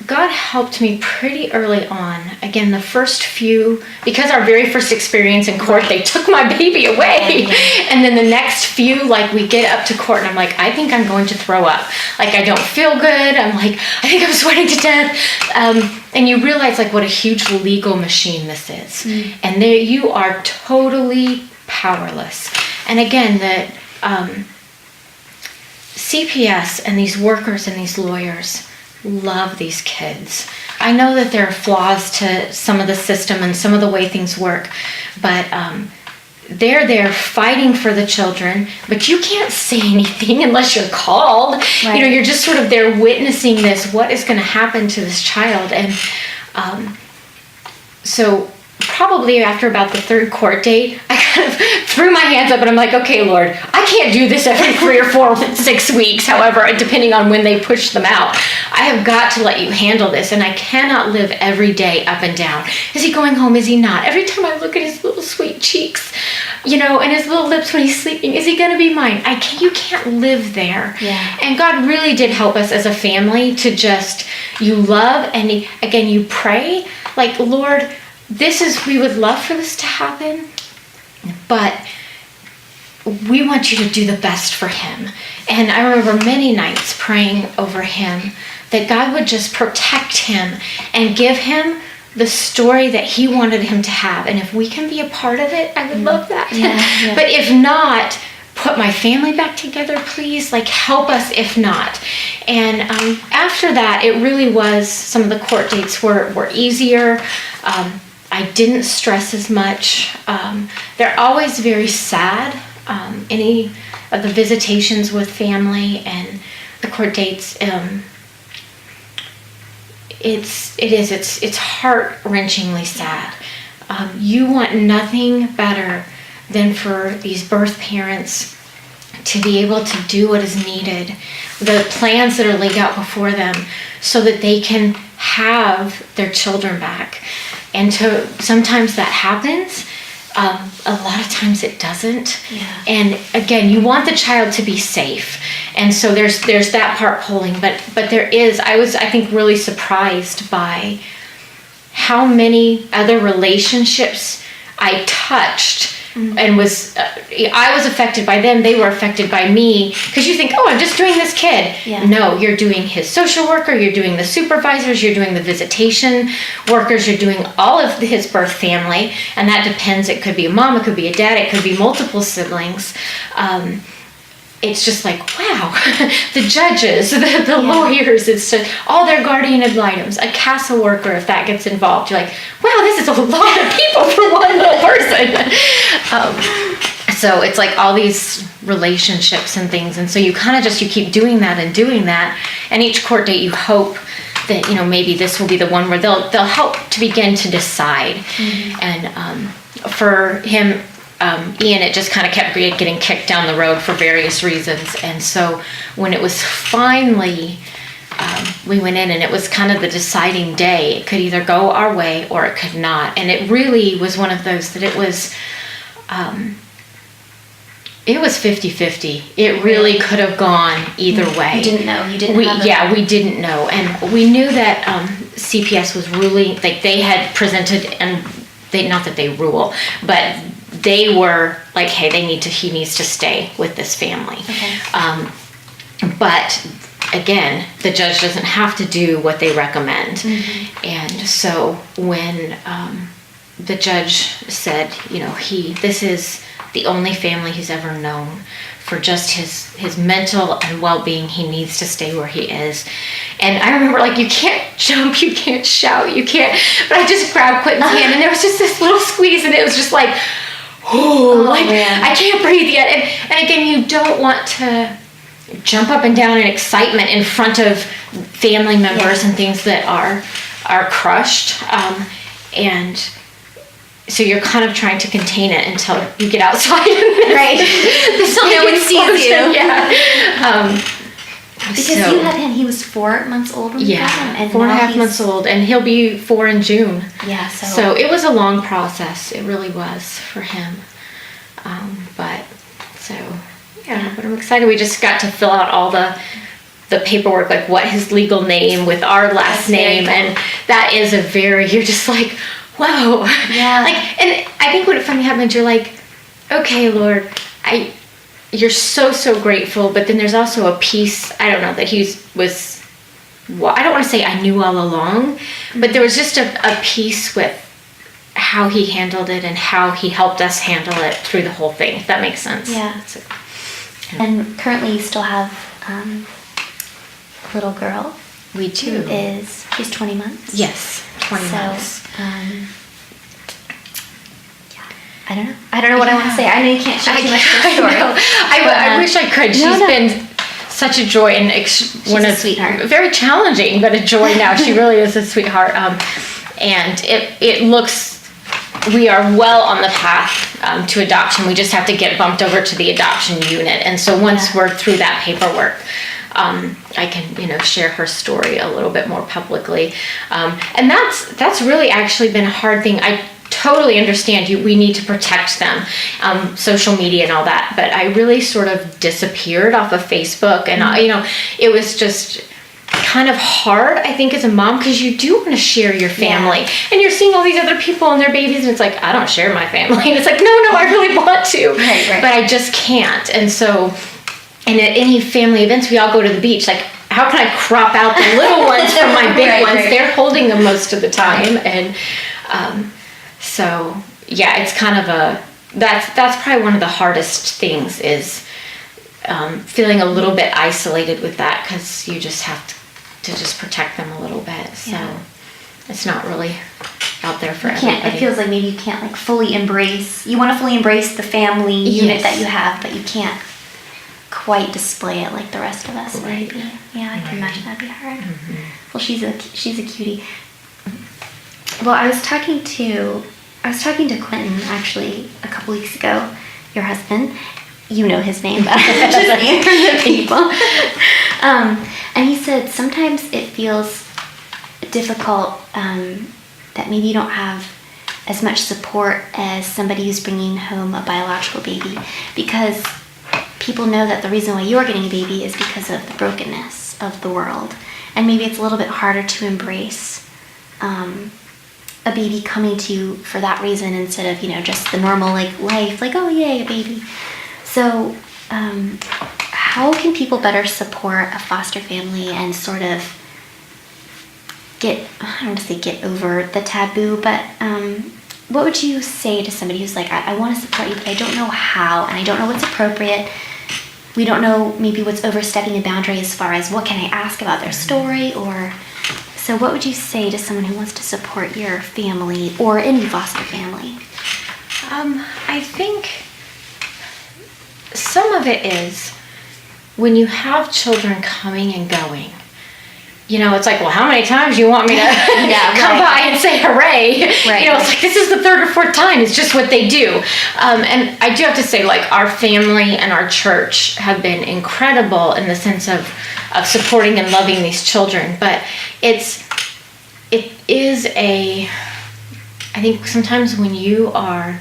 Speaker 2: God helped me pretty early on. Again, the first few, because our very first experience in court, they took my baby away. And then the next few, like, we get up to court and I'm like, I think I'm going to throw up. Like, I don't feel good. I'm like, I think I'm sweating to death. And you realize, like, what a huge legal machine this is. And there you are, totally powerless. And again, the CPS and these workers and these lawyers love these kids. I know that there are flaws to some of the system and some of the way things work, but they're there fighting for the children, but you can't say anything unless you're called.
Speaker 1: Right.
Speaker 2: You're just sort of there witnessing this, what is going to happen to this child. And so probably after about the third court date, I kind of threw my hands up and I'm like, okay, Lord, I can't do this every 3 or 4, 6 weeks, however, depending on when they push them out. I have got to let you handle this, and I cannot live every day up and down. Is he going home? Is he not? Every time I look at his little sweet cheeks, and his little lips when he's sleeping, is he going to be mine? You can't live there.
Speaker 1: Yeah.
Speaker 2: And God really did help us as a family to just, you love, and again, you pray, like, Lord, we would love for this to happen, but we want you to do the best for him. And I remember many nights praying over him that God would just protect him and give him the story that he wanted him to have. And if we can be a part of it, I would love that.
Speaker 1: Yeah.
Speaker 2: But if not, put my family back together, please. Like, help us if not. And after that, it really was, some of the court dates were easier. I didn't stress as much. They're always very sad. Any of the visitations with family and the court dates, it's heart-wrenchingly sad. You want nothing better than for these birth parents to be able to do what is needed, the plans that are laid out before them, so that they can have their children back. And sometimes that happens. A lot of times it doesn't.
Speaker 1: Yeah.
Speaker 2: And again, you want the child to be safe. And so there's that part pulling. But there is, I was, I think, really surprised by how many other relationships I touched and I was affected by them. They were affected by me, because you think, oh, I'm just doing this kid.
Speaker 1: Yeah.
Speaker 2: No, you're doing his social worker, you're doing the supervisors, you're doing the visitation workers, you're doing all of his birth family, and that depends. It could be a mom, it could be a dad, it could be multiple siblings. It's just like, wow, the judges, the lawyers, it's just all their guardian ad litems, a CASA worker, if that gets involved. You're like, wow, this is a lot of people for one little person. So it's like all these relationships and things. And so you kind of you keep doing that. And each court date you hope that, maybe this will be the one where they'll help to begin to decide. Mm-hmm. And for him, Ian, it just kind of kept getting kicked down the road for various reasons. And so when it was finally, we went in, and it was kind of the deciding day. It could either go our way or it could not. And it really was one of those that it was 50-50. It really could have gone either way.
Speaker 1: You didn't know.
Speaker 2: We didn't know. And we knew that CPS was ruling, like they had presented, and not that they rule, but they were like, hey, he needs to stay with this family. Okay. But again, the judge doesn't have to do what they recommend. Mm-hmm. And so when the judge said, this is the only family he's ever known, for just his mental and well-being, he needs to stay where he is. And I remember, like, you can't jump, you can't shout, you can't, but I just grabbed Quentin's hand, and there was just this little squeeze, and it was just like, man. I can't breathe yet. And again, you don't want to jump up and down in excitement in front of family members and things that are crushed. And so you're kind of trying to contain it until you get outside.
Speaker 1: Right.
Speaker 2: So
Speaker 1: no one sees you.
Speaker 2: Yeah.
Speaker 1: Because you had him, he was 4 months old when you got him. And
Speaker 2: 4.5 months old, and he'll be 4 in June.
Speaker 1: Yeah,
Speaker 2: So it was a long process. It really was for him. But I'm excited. We just got to fill out all the paperwork, like what his legal name with our last name, and that is you're just like, whoa.
Speaker 1: Yeah.
Speaker 2: Like, and I think when it finally happened, you're like, okay, Lord, you're so grateful, but then there's also a piece, I don't know, that I don't want to say I knew all along, but there was just a piece with how he handled it and how he helped us handle it through the whole thing, if that makes sense.
Speaker 1: Yeah. And currently you still have a little girl.
Speaker 2: We do.
Speaker 1: She's 20 months?
Speaker 2: Yes, 20 months.
Speaker 1: I don't know what I want to say. I know you can't share too much of the story.
Speaker 2: I wish I could. She's been such a joy and
Speaker 1: one of sweetheart.
Speaker 2: Very challenging, but a joy now. She really is a sweetheart. And it looks, we are well on the path to adoption. We just have to get bumped over to the adoption unit. And so once we're through that paperwork, I can, share her story a little bit more publicly. And that's really actually been a hard thing. I totally understand we need to protect them, social media and all that, but I really sort of disappeared off of Facebook, and it was just kind of hard, I think, as a mom, because you do want to share your family, and you're seeing all these other people and their babies, and it's like, I don't share my family, and it's like, no, I really want to,
Speaker 1: right.
Speaker 2: But I just can't. And so, and at any family events, we all go to the beach, like, how can I crop out the little ones from my big ones? Right. They're holding them most of the time, and so it's kind of that's probably one of the hardest things is feeling a little bit isolated with that, because you just have to just protect them a little bit. So it's not really out there for everybody.
Speaker 1: It feels like maybe you can't like fully embrace. You want to fully embrace the family unit that you have, but you can't quite display it like the rest of us.
Speaker 2: Right.
Speaker 1: Maybe. Yeah, I can imagine that'd be hard. Mm-hmm. Well, she's a cutie. Well, I was talking to Quentin actually a couple weeks ago, your husband. You know his name, but I'm just saying for the people. And he said sometimes it feels difficult that maybe you don't have as much support as somebody who's bringing home a biological baby, because people know that the reason why you're getting a baby is because of the brokenness of the world, and maybe it's a little bit harder to embrace a baby coming to you for that reason instead of just the normal life, oh yay, a baby. So how can people better support a foster family and sort of I don't want to say get over the taboo, but what would you say to somebody who's like, I want to support you, but I don't know how, and I don't know what's appropriate. We don't know maybe what's overstepping a boundary as far as what can I ask about their story, or so what would you say to someone who wants to support your family or any foster family?
Speaker 2: I think some of it is when you have children coming and going, it's like, well, how many times do you want me to come by and say hooray? Right. It's like, this is the third or fourth time. It's just what they do. And I do have to say, our family and our church have been incredible in the sense of supporting and loving these children. But it is I think sometimes when you are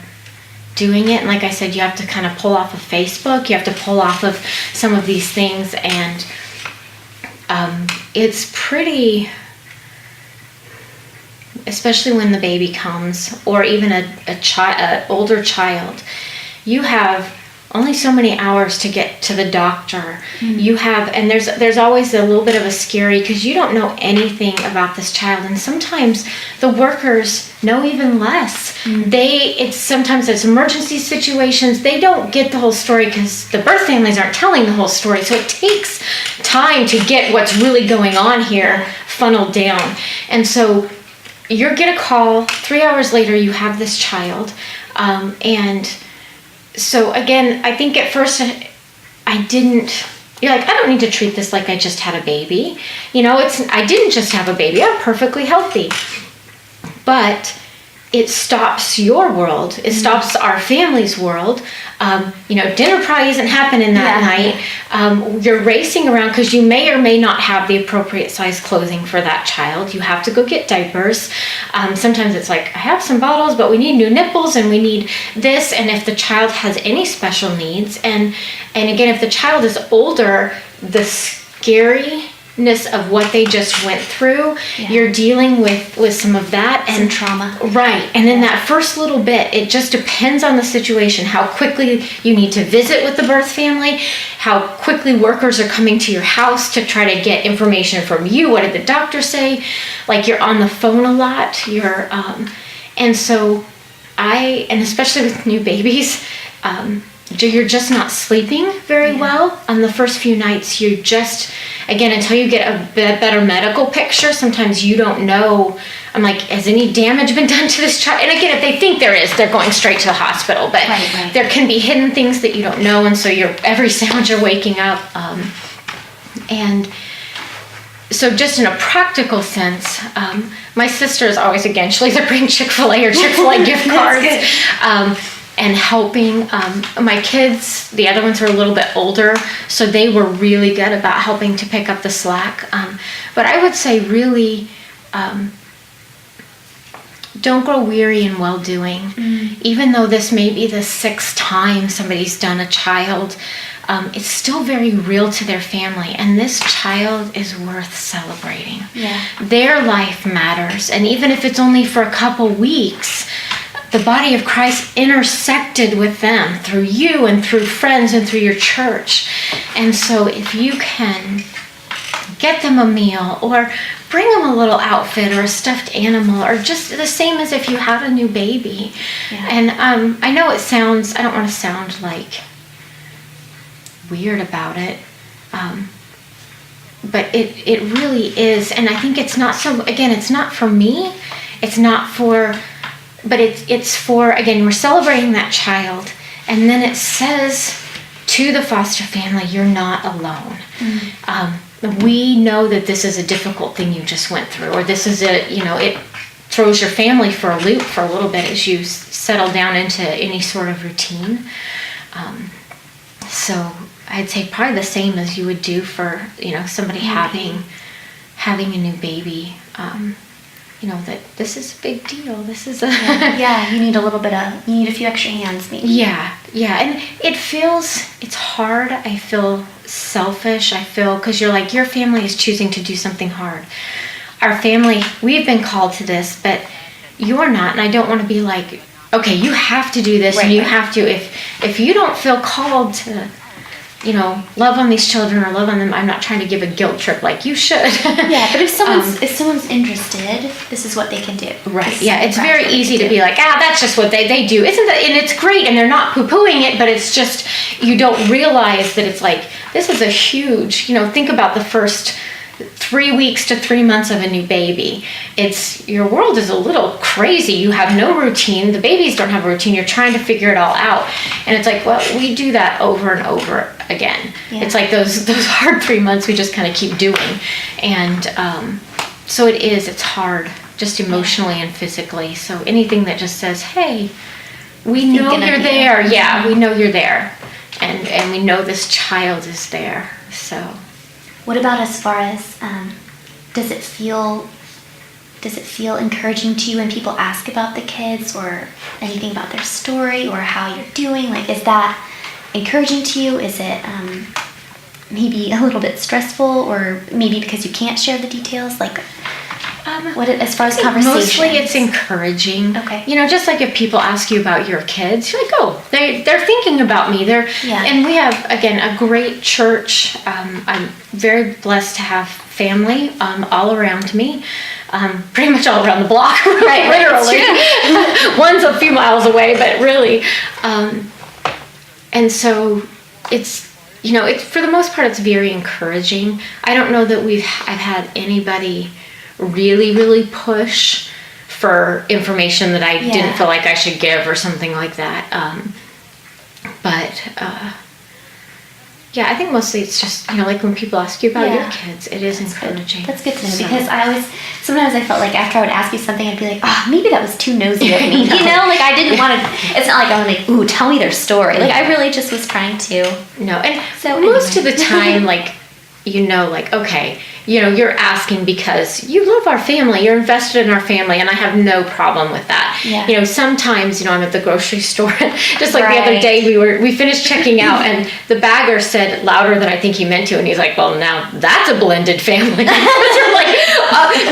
Speaker 2: doing it, and like I said, you have to kind of pull off of Facebook, you have to pull off of some of these things, and it's pretty, especially when the baby comes, or even an older child, you have only so many hours to get to the doctor. Mm-hmm. You have, and there's always a little bit of a scary, because you don't know anything about this child, and sometimes the workers know even less. Mm-hmm. Sometimes it's emergency situations. They don't get the whole story because the birth families aren't telling the whole story. So it takes time to get what's really going on here funneled down. And so you get a call, 3 hours later you have this child, and so again, I think at first I didn't, I don't need to treat this like I just had a baby. I didn't just have a baby. I'm perfectly healthy. But it stops your world. It stops our family's world. Dinner probably isn't happening that night. You're racing around because you may or may not have the appropriate size clothing for that child. You have to go get diapers. Sometimes it's like, I have some bottles, but we need new nipples and we need this. And if the child has any special needs, and again, if the child is older, the scariness of what they just went through, you're dealing with some of that and
Speaker 1: some trauma.
Speaker 2: Right. And in that first little bit, it just depends on the situation, how quickly you need to visit with the birth family, how quickly workers are coming to your house to try to get information from you. What did the doctor say? Like, you're on the phone a lot. And so and especially with new babies, you're just not sleeping very well on the first few nights. You just, again, until you get a better medical picture, sometimes you don't know. I'm like, has any damage been done to this child? And again, if they think there is, they're going straight to the hospital. But there can be hidden things that you don't know, and so every sound you're waking up. And so just in a practical sense, my sister is always, again, she'll either bring Chick-fil-A or Chick-fil-A gift cards. And helping my kids, the other ones were a little bit older, so they were really good about helping to pick up the slack. But I would say really, don't grow weary in well-doing. Even though this may be the 6th time somebody's done a child, it's still very real to their family, and this child is worth celebrating. Their life matters, and even if it's only for a couple weeks, the body of Christ intersected with them through you and through friends and through your church. And so if you can get them a meal or bring them a little outfit or a stuffed animal, or just the same as if you had a new baby. And I know I don't want to sound like weird about it, but it really is. And I think it's not it's not for me, it's not for, but it's for, again, we're celebrating that child, and then it says to the foster family, you're not alone. We know that this is a difficult thing you just went through, or this is it throws your family for a loop for a little bit as you settle down into any sort of routine. So I'd say probably the same as you would do for, somebody having a new baby. That this is a big deal. This is
Speaker 1: you need you need a few extra hands maybe.
Speaker 2: And it's hard. I feel selfish. because you're like, your family is choosing to do something hard. Our family, we've been called to this, but you're not, and I don't want to be like, okay, you have to do this, and you have to, if you don't feel called to, love on these children or love on them, I'm not trying to give a guilt trip like you should.
Speaker 1: But if someone's interested, this is what they can do.
Speaker 2: It's very easy to be like, that's just what they do. Isn't that, and it's great, and they're not poo-pooing it, but it's just, you don't realize that it's like, this is a huge, think about the first 3 weeks to 3 months of a new baby. Your world is a little crazy. You have no routine. The babies don't have a routine. You're trying to figure it all out. And it's like, well, we do that over and over again. It's like those hard 3 months we just kind of keep doing. And so it's hard, just emotionally and physically. So anything that just says, hey, we know you're there. We know you're there. And we know this child is there. So
Speaker 1: what about as far as, does it feel encouraging to you when people ask about the kids or anything about their story or how you're doing? Like, is that encouraging to you? Is it maybe a little bit stressful, or maybe because you can't share the details? Like, as far as conversations?
Speaker 2: Mostly it's encouraging.
Speaker 1: Okay.
Speaker 2: Just like if people ask you about your kids, you're like, oh, they're thinking about me. And we have, again, a great church. I'm very blessed to have family all around me. Pretty much all around the block, literally. One's a few miles away, but really. And so it's, for the most part, it's very encouraging. I don't know that I've had anybody really, really push for information that I didn't feel like I should give or something like that. But Yeah, I think mostly it's just, like when people ask you about
Speaker 1: Yeah.
Speaker 2: your kids, it is encouraging.
Speaker 1: That's good to know,
Speaker 2: So-
Speaker 1: because sometimes I felt like after I would ask you something, I'd be like, oh, maybe that was too nosy of me. Like I didn't want to, it's not like I was like, ooh, tell me their story. Like I really just was trying to.
Speaker 2: No, and
Speaker 1: So
Speaker 2: most
Speaker 1: anyway.
Speaker 2: of the time, okay, you're asking because you love our family, you're invested in our family, and I have no problem with that.
Speaker 1: Yeah.
Speaker 2: Sometimes, I'm at the grocery store, just like the other
Speaker 1: Right.
Speaker 2: day we finished checking out, and the bagger said louder than I think he meant to, and he's like, well, now that's a blended family.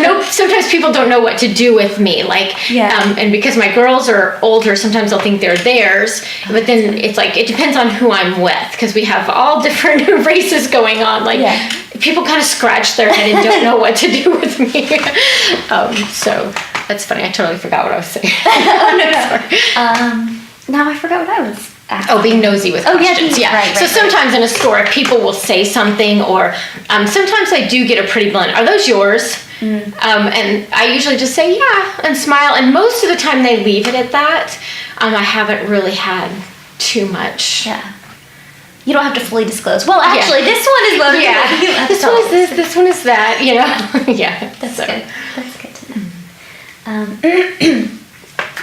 Speaker 2: No, sometimes people don't know what to do with me, and because my girls are older, sometimes they'll think they're theirs, but then it's like, it depends on who I'm with, because we have all different races going on, people kind of scratch their head and don't know what to do with me. So that's funny. I totally forgot what I was saying.
Speaker 1: Now I forgot what I was asking.
Speaker 2: Oh, being nosy with questions.
Speaker 1: Right,
Speaker 2: so sometimes in a store, people will say something, or sometimes I do get a pretty blunt, are those yours? And I usually just say, yeah, and smile. And most of the time they leave it at that. I haven't really had too much.
Speaker 1: Yeah. You don't have to fully disclose. Well, actually, this one is loaded.
Speaker 2: Yeah. This one is this one is that, Yeah.
Speaker 1: That's good. That's good to know.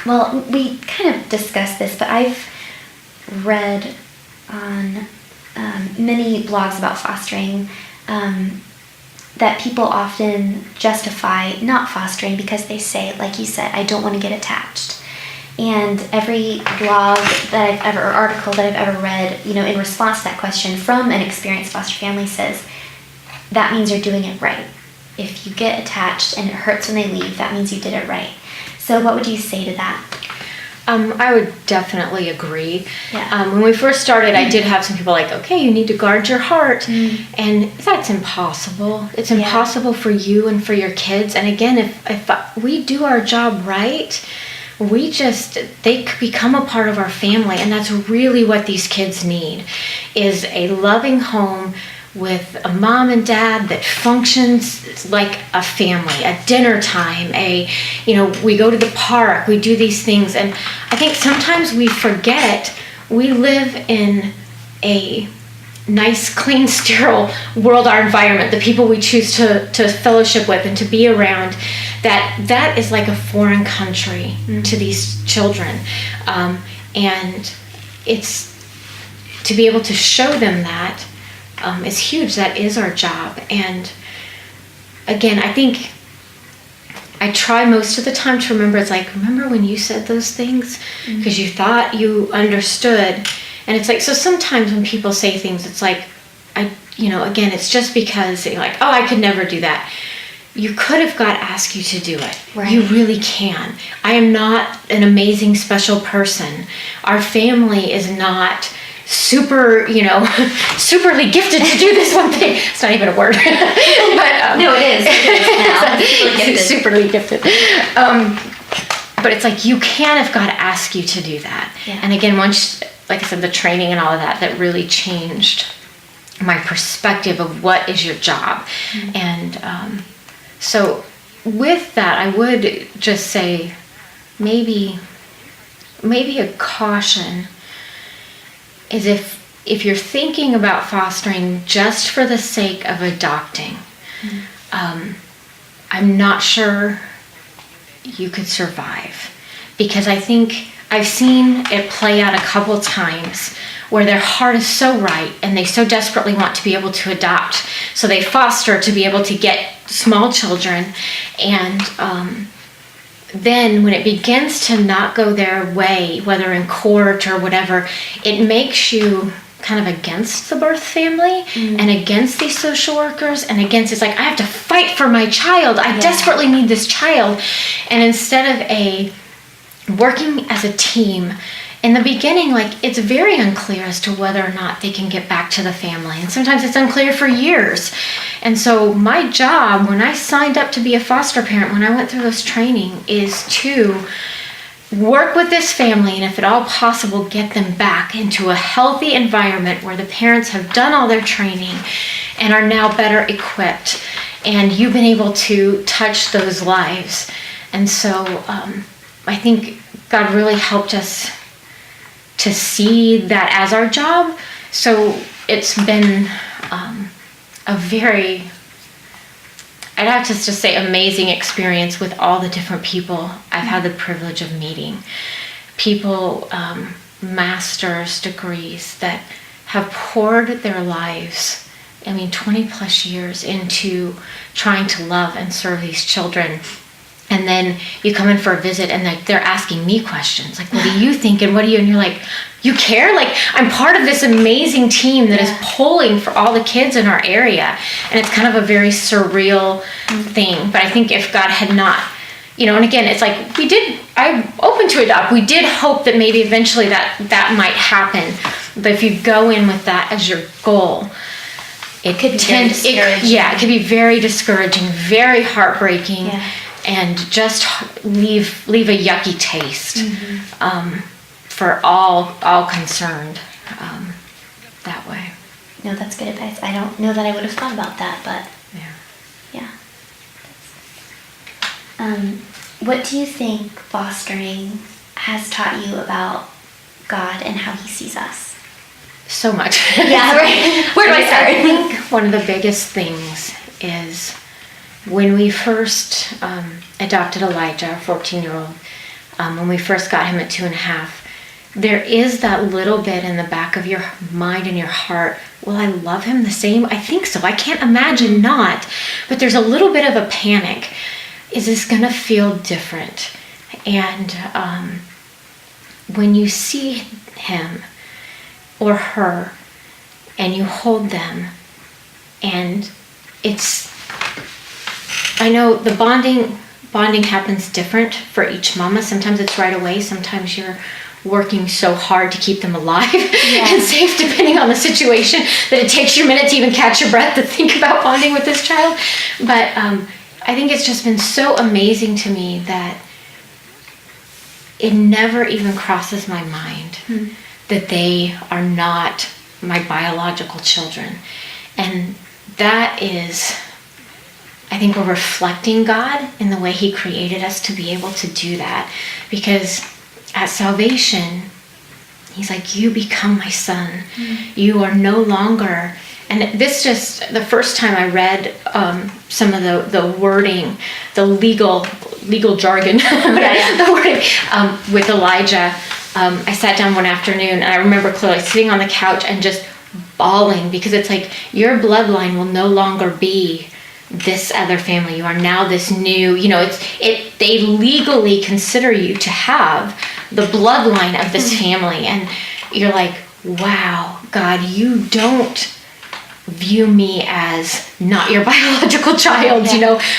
Speaker 1: Well, we kind of discussed this, but I've read on many blogs about fostering that people often justify not fostering because they say, like you said, I don't want to get attached. And every blog that I've ever, or article that I've ever read, in response to that question from an experienced foster family says, that means you're doing it right. If you get attached and it hurts when they leave, that means you did it right. So what would you say to that?
Speaker 2: I would definitely agree.
Speaker 1: Yeah.
Speaker 2: When we first started, I did have some people like, okay, you need to guard your heart. And that's impossible. It's impossible for you and for your kids. And again, if we do our job right, they become a part of our family. And that's really what these kids need, is a loving home with a mom and dad that functions like a family, a dinner time, we go to the park, we do these things. And I think sometimes we forget we live in a nice, clean, sterile world, our environment, the people we choose to fellowship with and to be around, that is like a foreign country to these children. And it's to be able to show them that is huge. That is our job. And again, I think I try most of the time to remember, it's like, remember when you said those things? Because you thought you understood. And it's like, so sometimes when people say things, it's like, again, it's just because you're like, oh, I could never do that. You could have God asked you to do it.
Speaker 1: Right.
Speaker 2: You really can. I am not an amazing, special person. Our family is not super, superly gifted to do this one thing. It's not even a word. But,
Speaker 1: No, it is. It is now.
Speaker 2: Superly gifted. But it's like, you can if God asks you to do that.
Speaker 1: Yeah.
Speaker 2: And again, once, like I said, the training and all of that really changed my perspective of what is your job. And so with that, I would just say maybe a caution is if you're thinking about fostering just for the sake of adopting, I'm not sure you could survive, because I think I've seen it play out a couple times where their heart is so right and they so desperately want to be able to adopt, so they foster to be able to get small children, and then when it begins to not go their way, whether in court or whatever, it makes you kind of against the birth family and against these social workers, and it's like, I have to fight for my child. I desperately need this child. And instead of working as a team, in the beginning, it's very unclear as to whether or not they can get back to the family. And sometimes it's unclear for years. And so my job, when I signed up to be a foster parent, when I went through this training, is to work with this family, and if at all possible, get them back into a healthy environment where the parents have done all their training and are now better equipped. And you've been able to touch those lives. And so I think God really helped us to see that as our job. So it's been a very, I'd have to just say, amazing experience with all the different people I've had the privilege of meeting. People, master's degrees that have poured their lives, 20 plus years into trying to love and serve these children. And then you come in for a visit and they're asking me questions like, what do you think? And what do you, and you're like, you care? Like, I'm part of this amazing team that is pulling for all the kids in our area. And it's kind of a very surreal thing. But I think if God had not, and again, it's like I'm open to adopt. We did hope that maybe eventually that might happen. But if you go in with that as your goal, it could it could be very discouraging, very heartbreaking. Yeah. And just leave a yucky taste for all concerned that way.
Speaker 1: No, that's good advice. I don't know that I would have thought about that, but yeah. What do you think fostering has taught you about God and how He sees us?
Speaker 2: So much.
Speaker 1: Yeah, right. Where do I start?
Speaker 2: I think one of the biggest things is when we first adopted Elijah, our 14-year-old, when we first got him at 2.5, there is that little bit in the back of your mind and your heart, will I love him the same? I think so. I can't imagine not. But there's a little bit of a panic. Is this going to feel different? And when you see him or her and you hold them, and I know the bonding happens different for each mama. Sometimes it's right away. Sometimes you're working so hard to keep them alive and safe, depending on the situation, that it takes you a minute to even catch your breath to think about bonding with this child. But I think it's just been so amazing to me that it never even crosses my mind that they are not my biological children. And that is, I think we're reflecting God in the way He created us to be able to do that. Because at salvation, He's like, you become my son. You are no longer, and this just, the first time I read some of the wording, the legal jargon, the wording with Elijah, I sat down one afternoon and I remember clearly sitting on the couch and just bawling, because it's like, your bloodline will no longer be this other family. You are now this new, they legally consider you to have the bloodline of this family. And you're like, wow, God, you don't view me as not your biological child.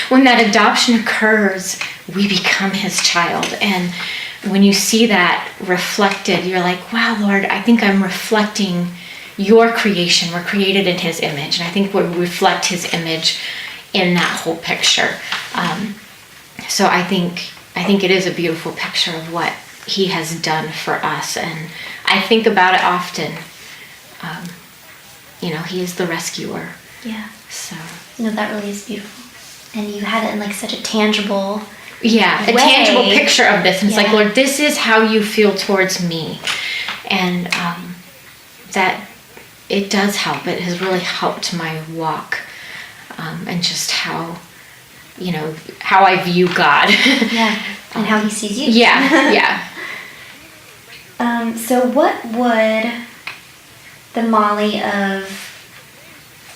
Speaker 2: When that adoption occurs, we become His child. And when you see that reflected, you're like, wow, Lord, I think I'm reflecting your creation. We're created in His image. And I think we reflect His image in that whole picture. So I think it is a beautiful picture of what He has done for us. And I think about it often. He is the rescuer.
Speaker 1: Yeah.
Speaker 2: So.
Speaker 1: No, that really is beautiful. And you had it in like such a tangible
Speaker 2: a
Speaker 1: way.
Speaker 2: Tangible picture of this. And it's like, Lord, this is how you feel towards me. And that it does help. It has really helped my walk. And just how I view God.
Speaker 1: And how He sees you.
Speaker 2: Yeah.
Speaker 1: So what would the Molly of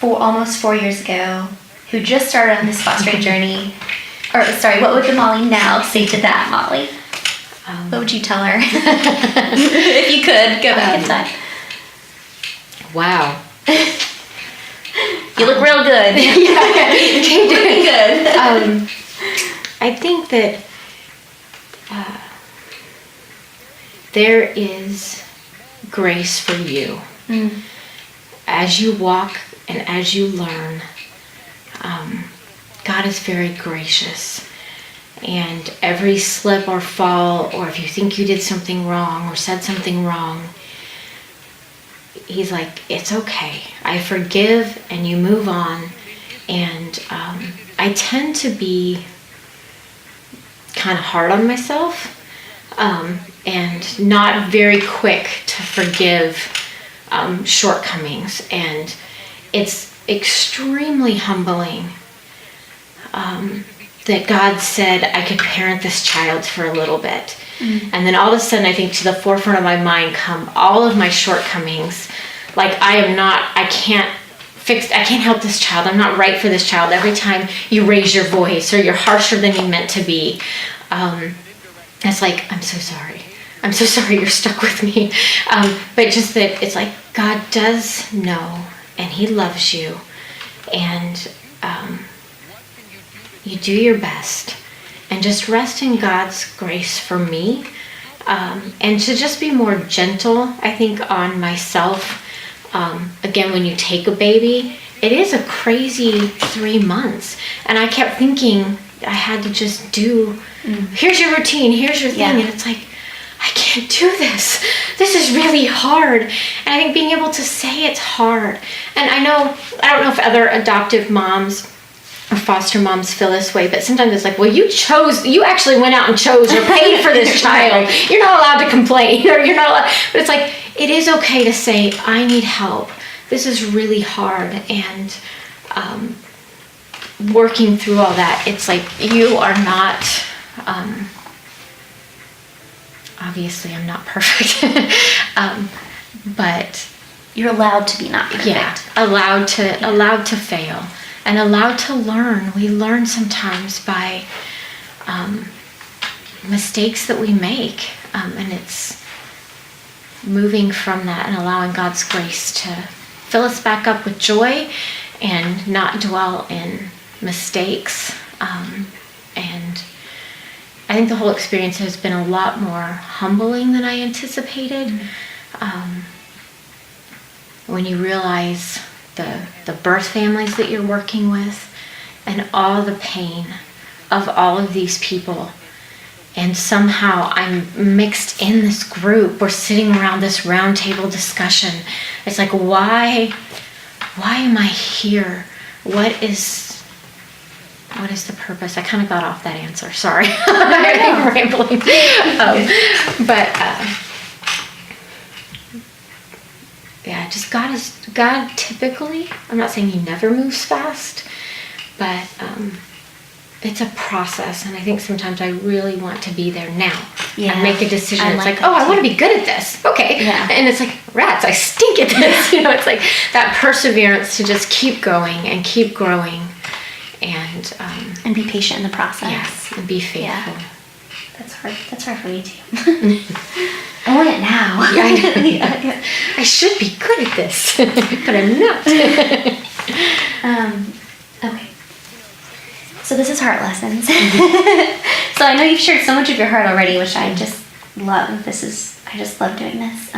Speaker 1: almost 4 years ago, who just started on this fostering journey, what would the Molly now say to that Molly? What would you tell her? If you could, go back in time.
Speaker 2: Wow.
Speaker 1: You look real good.
Speaker 2: You're
Speaker 1: looking good.
Speaker 2: I think that there is grace for you as you walk and as you learn. God is very gracious, and every slip or fall, or if you think you did something wrong or said something wrong, He's like, it's okay. I forgive, and you move on. And I tend to be kind of hard on myself and not very quick to forgive shortcomings, and it's extremely humbling that God said I could parent this child for a little bit. And then all of a sudden, I think to the forefront of my mind come all of my shortcomings. Like, I can't help this child. I'm not right for this child. Every time you raise your voice or you're harsher than you meant to be, it's like, I'm so sorry. I'm so sorry you're stuck with me. But just that it's like God does know, and he loves you, and you do your best, and just rest in God's grace for me, and to just be more gentle, I think, on myself. Again, when you take a baby, it is a crazy 3 months, and I kept thinking I had to just do, here's your routine, here's your thing, and it's like, I can't do this. This is really hard. And I think being able to say it's hard. And I don't know if other adoptive moms or foster moms feel this way, but sometimes it's like, well, you actually went out and chose or paid for this child. You're not allowed to complain, or you're not allowed. But it's like, it is okay to say, I need help. This is really hard. And working through all that, it's like, you are not, obviously I'm not perfect, but
Speaker 1: you're allowed to be not perfect.
Speaker 2: Yeah, allowed to fail, and allowed to learn. We learn sometimes by mistakes that we make, and it's moving from that and allowing God's grace to fill us back up with joy and not dwell in mistakes. And I think the whole experience has been a lot more humbling than I anticipated. When you realize the birth families that you're working with, and all the pain of all of these people, and somehow I'm mixed in this group. We're sitting around this round table discussion. It's like, why am I here? What is the purpose? I kind of got off that answer. Sorry. I'm rambling. Just God typically, I'm not saying he never moves fast, but it's a process, and I think sometimes I really want to be there now and make a decision. It's like, I want to be good at this. Okay. Yeah. And it's like, rats, I stink at this. It's like that perseverance to just keep going and keep growing, and
Speaker 1: be patient in the process.
Speaker 2: Yes, and be faithful.
Speaker 1: Yeah. That's hard. That's hard for me too. I want it now.
Speaker 2: Yeah, I should be good at this, but I'm not.
Speaker 1: Okay. So this is Heart Lessons. So I know you've shared so much of your heart already, which I just love. I just love doing this.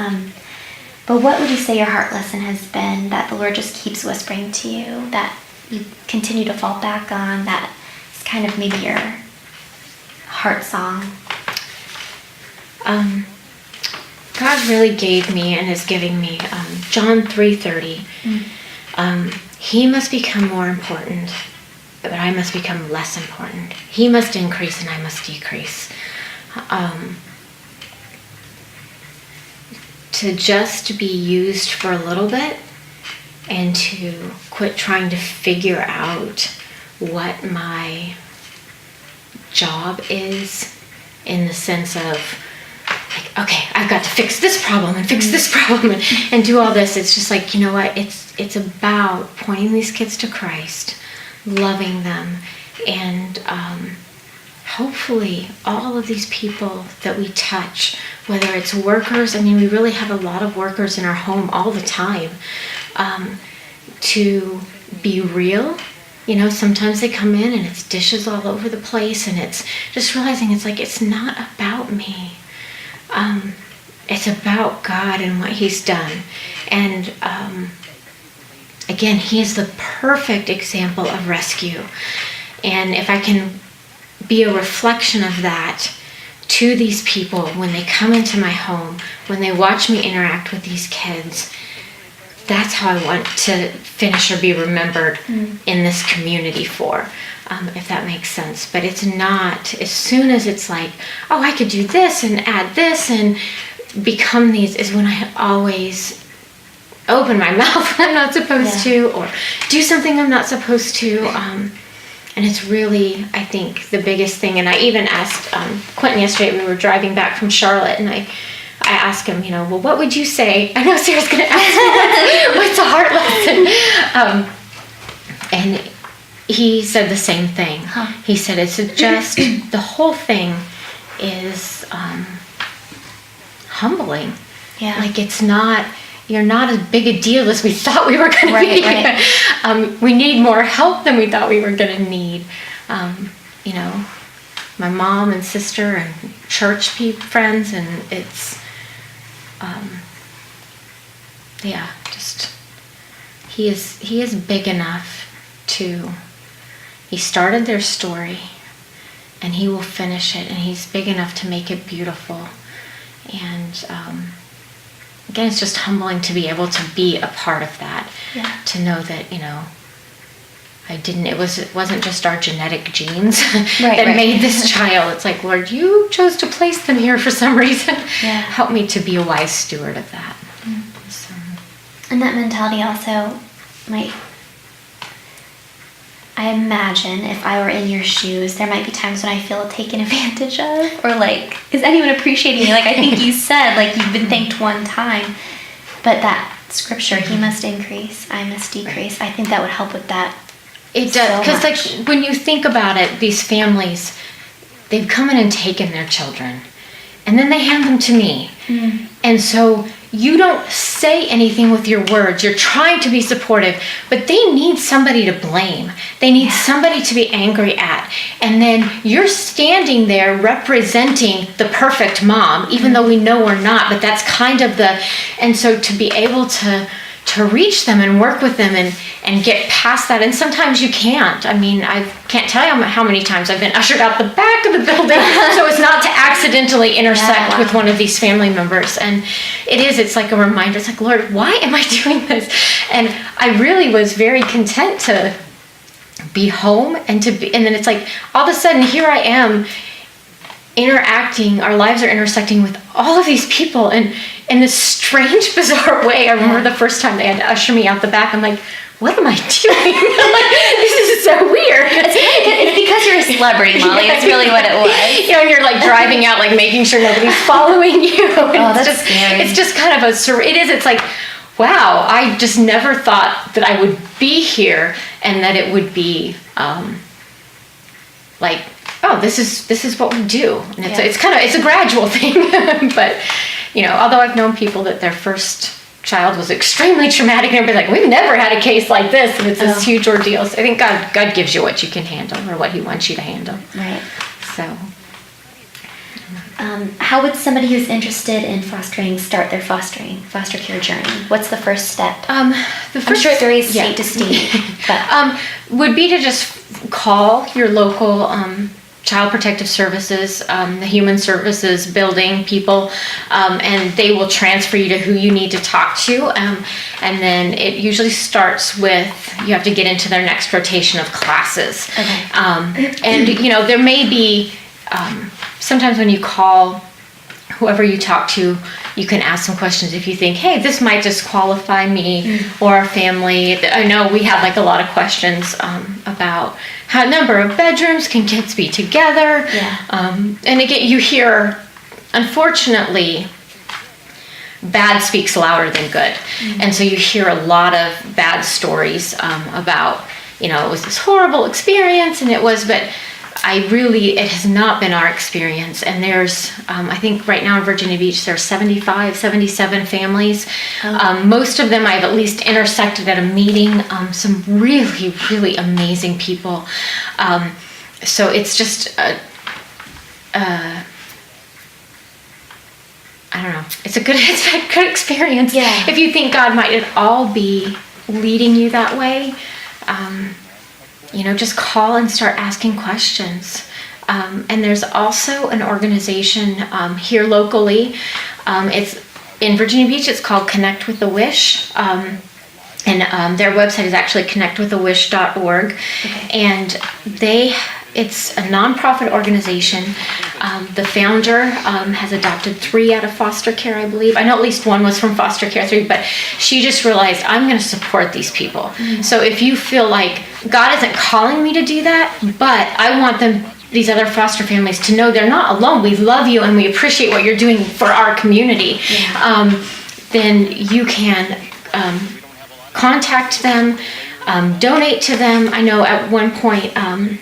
Speaker 1: But what would you say your heart lesson has been that the Lord just keeps whispering to you, that you continue to fall back on, that is kind of maybe your heart song?
Speaker 2: God really gave me and is giving me John 3:30. He must become more important, but I must become less important. He must increase and I must decrease. To just be used for a little bit, and to quit trying to figure out what my job is, in the sense of, like, okay, I've got to fix this problem and fix this problem and do all this. It's just like, you know what? It's about pointing these kids to Christ, loving them, and hopefully all of these people that we touch, whether it's workers, I mean, we really have a lot of workers in our home all the time, to be real. Sometimes they come in and it's dishes all over the place, and it's just realizing it's like, it's not about me. It's about God and what he's done. And again, he is the perfect example of rescue. And if I can be a reflection of that to these people when they come into my home, when they watch me interact with these kids, that's how I want to finish or be remembered in this community for, if that makes sense. But it's not, as soon as it's like, oh, I could do this and add this and become these, is when I always open my mouth when I'm not supposed to, or do something I'm not supposed to. And it's really, I think, the biggest thing. And I even asked Quentin yesterday, we were driving back from Charlotte, and I asked him, well, what would you say? I know Sarah's going to ask me, what's a heart lesson? And he said the same thing. He said it's just, the whole thing is humbling. Yeah. Like it's not, you're not as big a deal as we thought we were going to be. Right. We need more help than we thought we were going to need. My mom and sister and church friends, and it's, just, he is big enough to, he started their story and he will finish it, and he's big enough to make it beautiful. And, again, it's just humbling to be able to be a part of that. Yeah. To know that, it wasn't just our genetic genes that made this child. It's like, Lord, you chose to place them here for some reason. Yeah. Help me to be a wise steward of that. Mm. So.
Speaker 1: And that mentality also might, I imagine if I were in your shoes, there might be times when I feel taken advantage of, or like, is anyone appreciating me? Like I think you said, like you've been thanked one time, but that scripture, he must increase, I must decrease. I think that would help with that.
Speaker 2: It does, because like when you think about it, these families, they've come in and taken their children, and then they hand them to me. Mm. And so you don't say anything with your words. You're trying to be supportive, but they need somebody to blame. They need somebody to be angry at. And then you're standing there representing the perfect mom, even though we know we're not, but that's kind of and so to be able to reach them and work with them and get past that. And sometimes you can't. I mean, I can't tell you how many times I've been ushered out the back of the building so as not to accidentally intersect with one of these family members. And it's like a reminder. It's like, Lord, why am I doing this? And I really was very content to be home and then it's like all of a sudden here I am interacting, our lives are intersecting with all of these people and in this strange, bizarre way. I remember the first time they had to usher me out the back, I'm like, what am I doing? This is so weird.
Speaker 1: It's because you're a celebrity, Molly. That's really what it was.
Speaker 2: And you're like driving out, like making sure nobody's following you.
Speaker 1: That's scary.
Speaker 2: It's just kind of it's like, wow, I just never thought that I would be here and that it would be like, oh, this is what we do. And it's a gradual thing. But, although I've known people that their first child was extremely traumatic and everybody's like, we've never had a case like this, and it's this huge ordeal. So I think God gives you what you can handle or what he wants you to handle.
Speaker 1: Right.
Speaker 2: So.
Speaker 1: How would somebody who's interested in fostering start their foster care journey? What's the first step? I'm sure it varies state to state. But.
Speaker 2: Would be to just call your local Child Protective Services, the Human Services building people, and they will transfer you to who you need to talk to. And then it usually starts with, you have to get into their next rotation of classes. Okay. And, there may be, sometimes when you call whoever you talk to, you can ask some questions if you think, hey, this might disqualify me or our family. I know we have like a lot of questions about how number of bedrooms can kids be together. Yeah. And again, you hear, unfortunately, bad speaks louder than good. Mm-hmm. And so you hear a lot of bad stories about, it was this horrible experience and but it has not been our experience. And there's, I think right now in Virginia Beach, there are 77 families. Oh. Most of them I've at least intersected at a meeting, some really, really amazing people. So it's just, I don't know, it's a good experience. Yeah. If you think God might at all be leading you that way, just call and start asking questions. And there's also an organization here locally. It's in Virginia Beach. It's called Connect with the Wish. And their website is actually connectwithawish.org. Okay. And they It's a nonprofit organization. The founder has adopted 3 out of foster care, I believe. I know at least one was from foster care, 3, but she just realized, I'm going to support these people. So if you feel like God isn't calling me to do that, but I want these other foster families to know they're not alone. We love you and we appreciate what you're doing for our community. Then you can contact them, donate to them. I know at one point our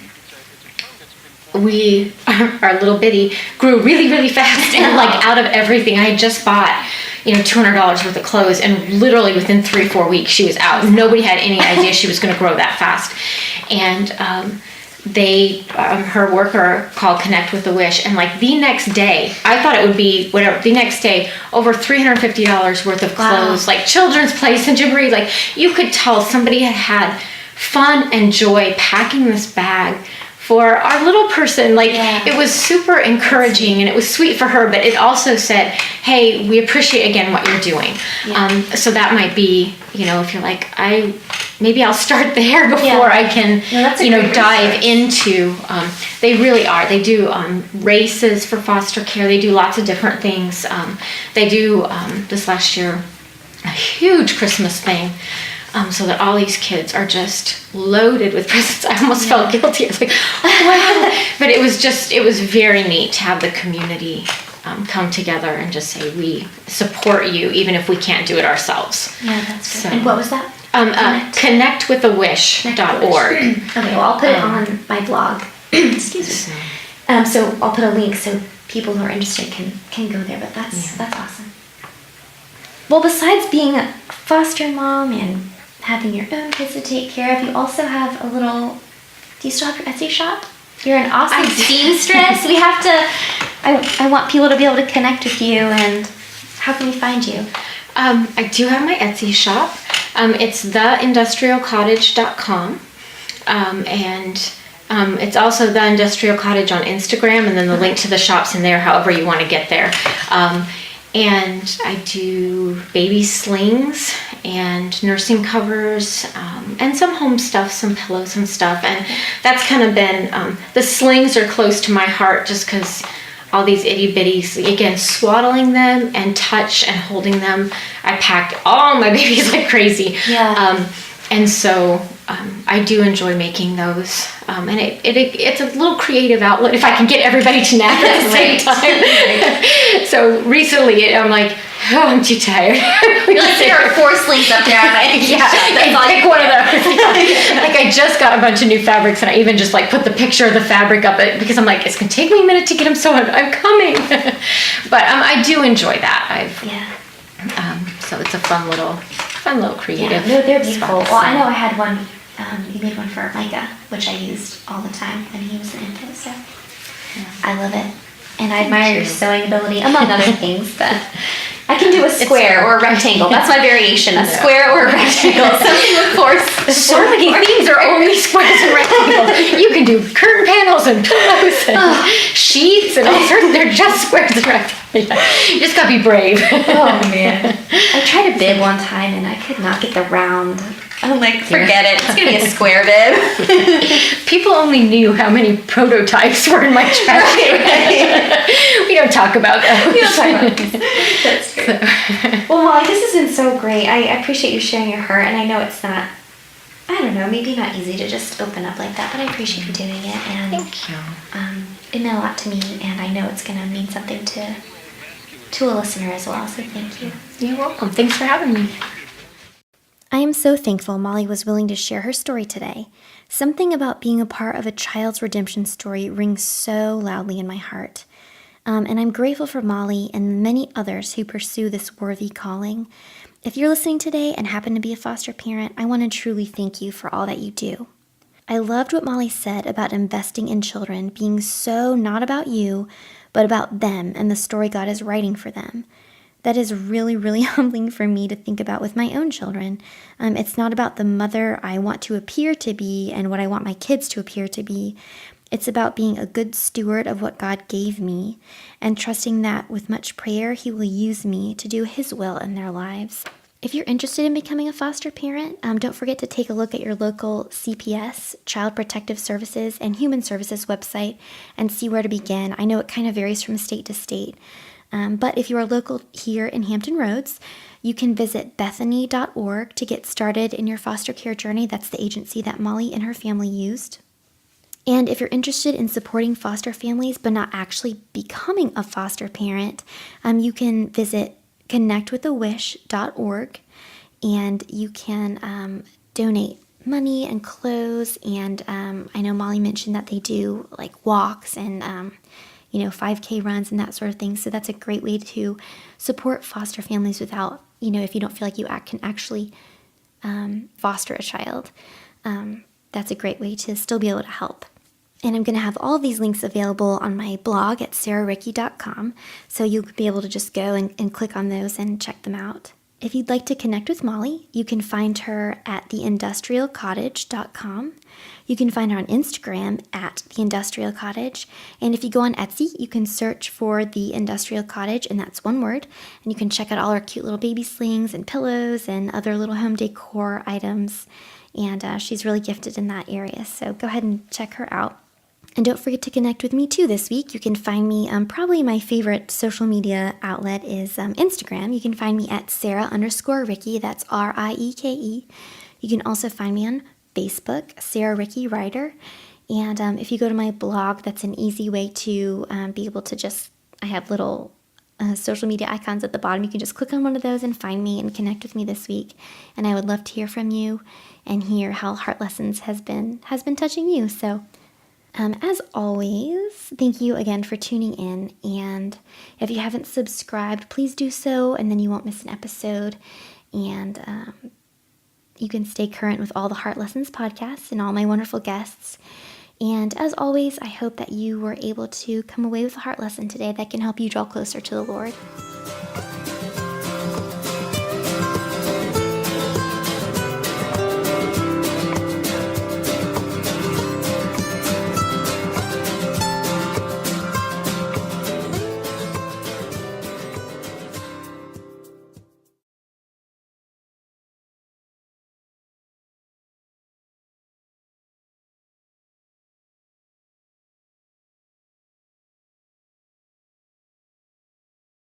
Speaker 2: little bitty grew really, really fast and like out of everything. I had just bought, $200 worth of clothes, and literally within 3-4 weeks she was out. Nobody had any idea she was going to grow that fast. And her worker called Connect with a Wish, and like the next day, I thought it would be whatever, the next day, over $350 worth of clothes, like children's place and jewelry. Like you could tell somebody had fun and joy packing this bag for our little person. Like it was super encouraging, and it was sweet for her, but it also said, hey, we appreciate again what you're doing. So that might be, if you're like, maybe I'll start there before I can, dive into, they really are. They do races for foster care. They do lots of different things. They do, this last year, a huge Christmas thing. So that all these kids are just loaded with presents. I almost felt guilty. I was like, wow. But it was very neat to have the community come together and just say, we support you even if we can't do it ourselves.
Speaker 1: Yeah, that's good. And what was that?
Speaker 2: Connectwithawish.org.
Speaker 1: Okay, well, I'll put it on my blog. Excuse me. So I'll put a link so people who are interested can go there, but that's awesome. Well, besides being a foster mom and having your own kids to take care of, you also have do you still have your Etsy shop? You're an awesome seamstress. We have to, I want people to be able to connect with you, and how can we find you?
Speaker 2: I do have my Etsy shop. It's theindustrialcottage.com. And it's also The Industrial Cottage on Instagram, and then the link to the shop's in there, however you want to get there. And I do baby slings and nursing covers, and some home stuff, some pillows and stuff. And that's kind of been, the slings are close to my heart just because all these itty bitties, again, swaddling them and touch and holding them. I packed all my babies like crazy. And so I do enjoy making those. And it's a little creative outlet if I can get everybody to nap at the same time. So recently I'm like, I'm too tired.
Speaker 1: There are 4 slings up there on my
Speaker 2: pick one of those. Like I just got a bunch of new fabrics, and I even just like put the picture of the fabric up because I'm like, it's gonna take me a minute to get them sewn. I'm coming. But I do enjoy that. So it's a fun little creative.
Speaker 1: Yeah, no, they're beautiful. Well, I know I had one. You made one for Micah, which I used all the time when he was an infant. So I love it, and I admire your sewing ability, among other things. But I can do a square or a rectangle. That's my variation: a square or a rectangle. Something with force.
Speaker 2: So many things are only squares and rectangles. You can do curtain panels and pillows and sheets and all sorts. They're just squares and rectangles. You just gotta be brave.
Speaker 1: Oh man! I tried a bib one time and I could not get the round. I'm like, forget it. It's gonna be a square bib.
Speaker 2: People only knew how many prototypes were in my trash. Right. We don't talk about those.
Speaker 1: We don't talk about those. That's true. Well, Molly, this has been so great. I appreciate you sharing your heart, and I know it's not, I don't know, maybe not easy to just open up like that, but I appreciate you doing it. And
Speaker 2: thank you.
Speaker 1: It meant a lot to me, and I know it's gonna mean something to a listener as well. So thank you.
Speaker 2: You're welcome. Thanks for having me.
Speaker 1: I am so thankful Molly was willing to share her story today. Something about being a part of a child's redemption story rings so loudly in my heart. And I'm grateful for Molly and many others who pursue this worthy calling. If you're listening today and happen to be a foster parent, I want to truly thank you for all that you do. I loved what Molly said about investing in children being so not about you, but about them and the story God is writing for them. That is really, really humbling for me to think about with my own children. It's not about the mother I want to appear to be and what I want my kids to appear to be. It's about being a good steward of what God gave me and trusting that with much prayer, He will use me to do His will in their lives. If you're interested in becoming a foster parent, don't forget to take a look at your local CPS, Child Protective Services, and Human Services website and see where to begin. I know it kind of varies from state to state, but if you are local here in Hampton Roads, you can visit bethany.org to get started in your foster care journey. That's the agency that Molly and her family used. And if you're interested in supporting foster families but not actually becoming a foster parent, you can visit connectwithawish.org, and you can donate money and clothes. And I know Molly mentioned that they do like walks and 5K runs and that sort of thing. So that's a great way to support foster families without, if you don't feel like you can actually foster a child. That's a great way to still be able to help. And I'm going to have all these links available on my blog at sarahrieke.com, so you'll be able to just go and click on those and check them out. If you'd like to connect with Molly, you can find her at theindustrialcottage.com. You can find her on Instagram at The Industrial Cottage. And if you go on Etsy, you can search for The Industrial Cottage, and that's one word. And you can check out all her cute little baby slings and pillows and other little home decor items. And she's really gifted in that area, so go ahead and check her out. And don't forget to connect with me too this week. You can find me, probably my favorite social media outlet is Instagram. You can find me at Sarah_Rieke, that's Rieke. You can also find me on Facebook, Sarah Rieke Writer. And if you go to my blog, that's an easy way to be able to I have little social media icons at the bottom. You can just click on one of those and find me and connect with me this week. And I would love to hear from you and hear how Heart Lessons has been touching you. So as always, thank you again for tuning in, and if you haven't subscribed, please do so, and then you won't miss an episode, and you can stay current with all the Heart Lessons podcasts and all my wonderful guests. And as always, I hope that you were able to come away with a heart lesson today that can help you draw closer to the Lord.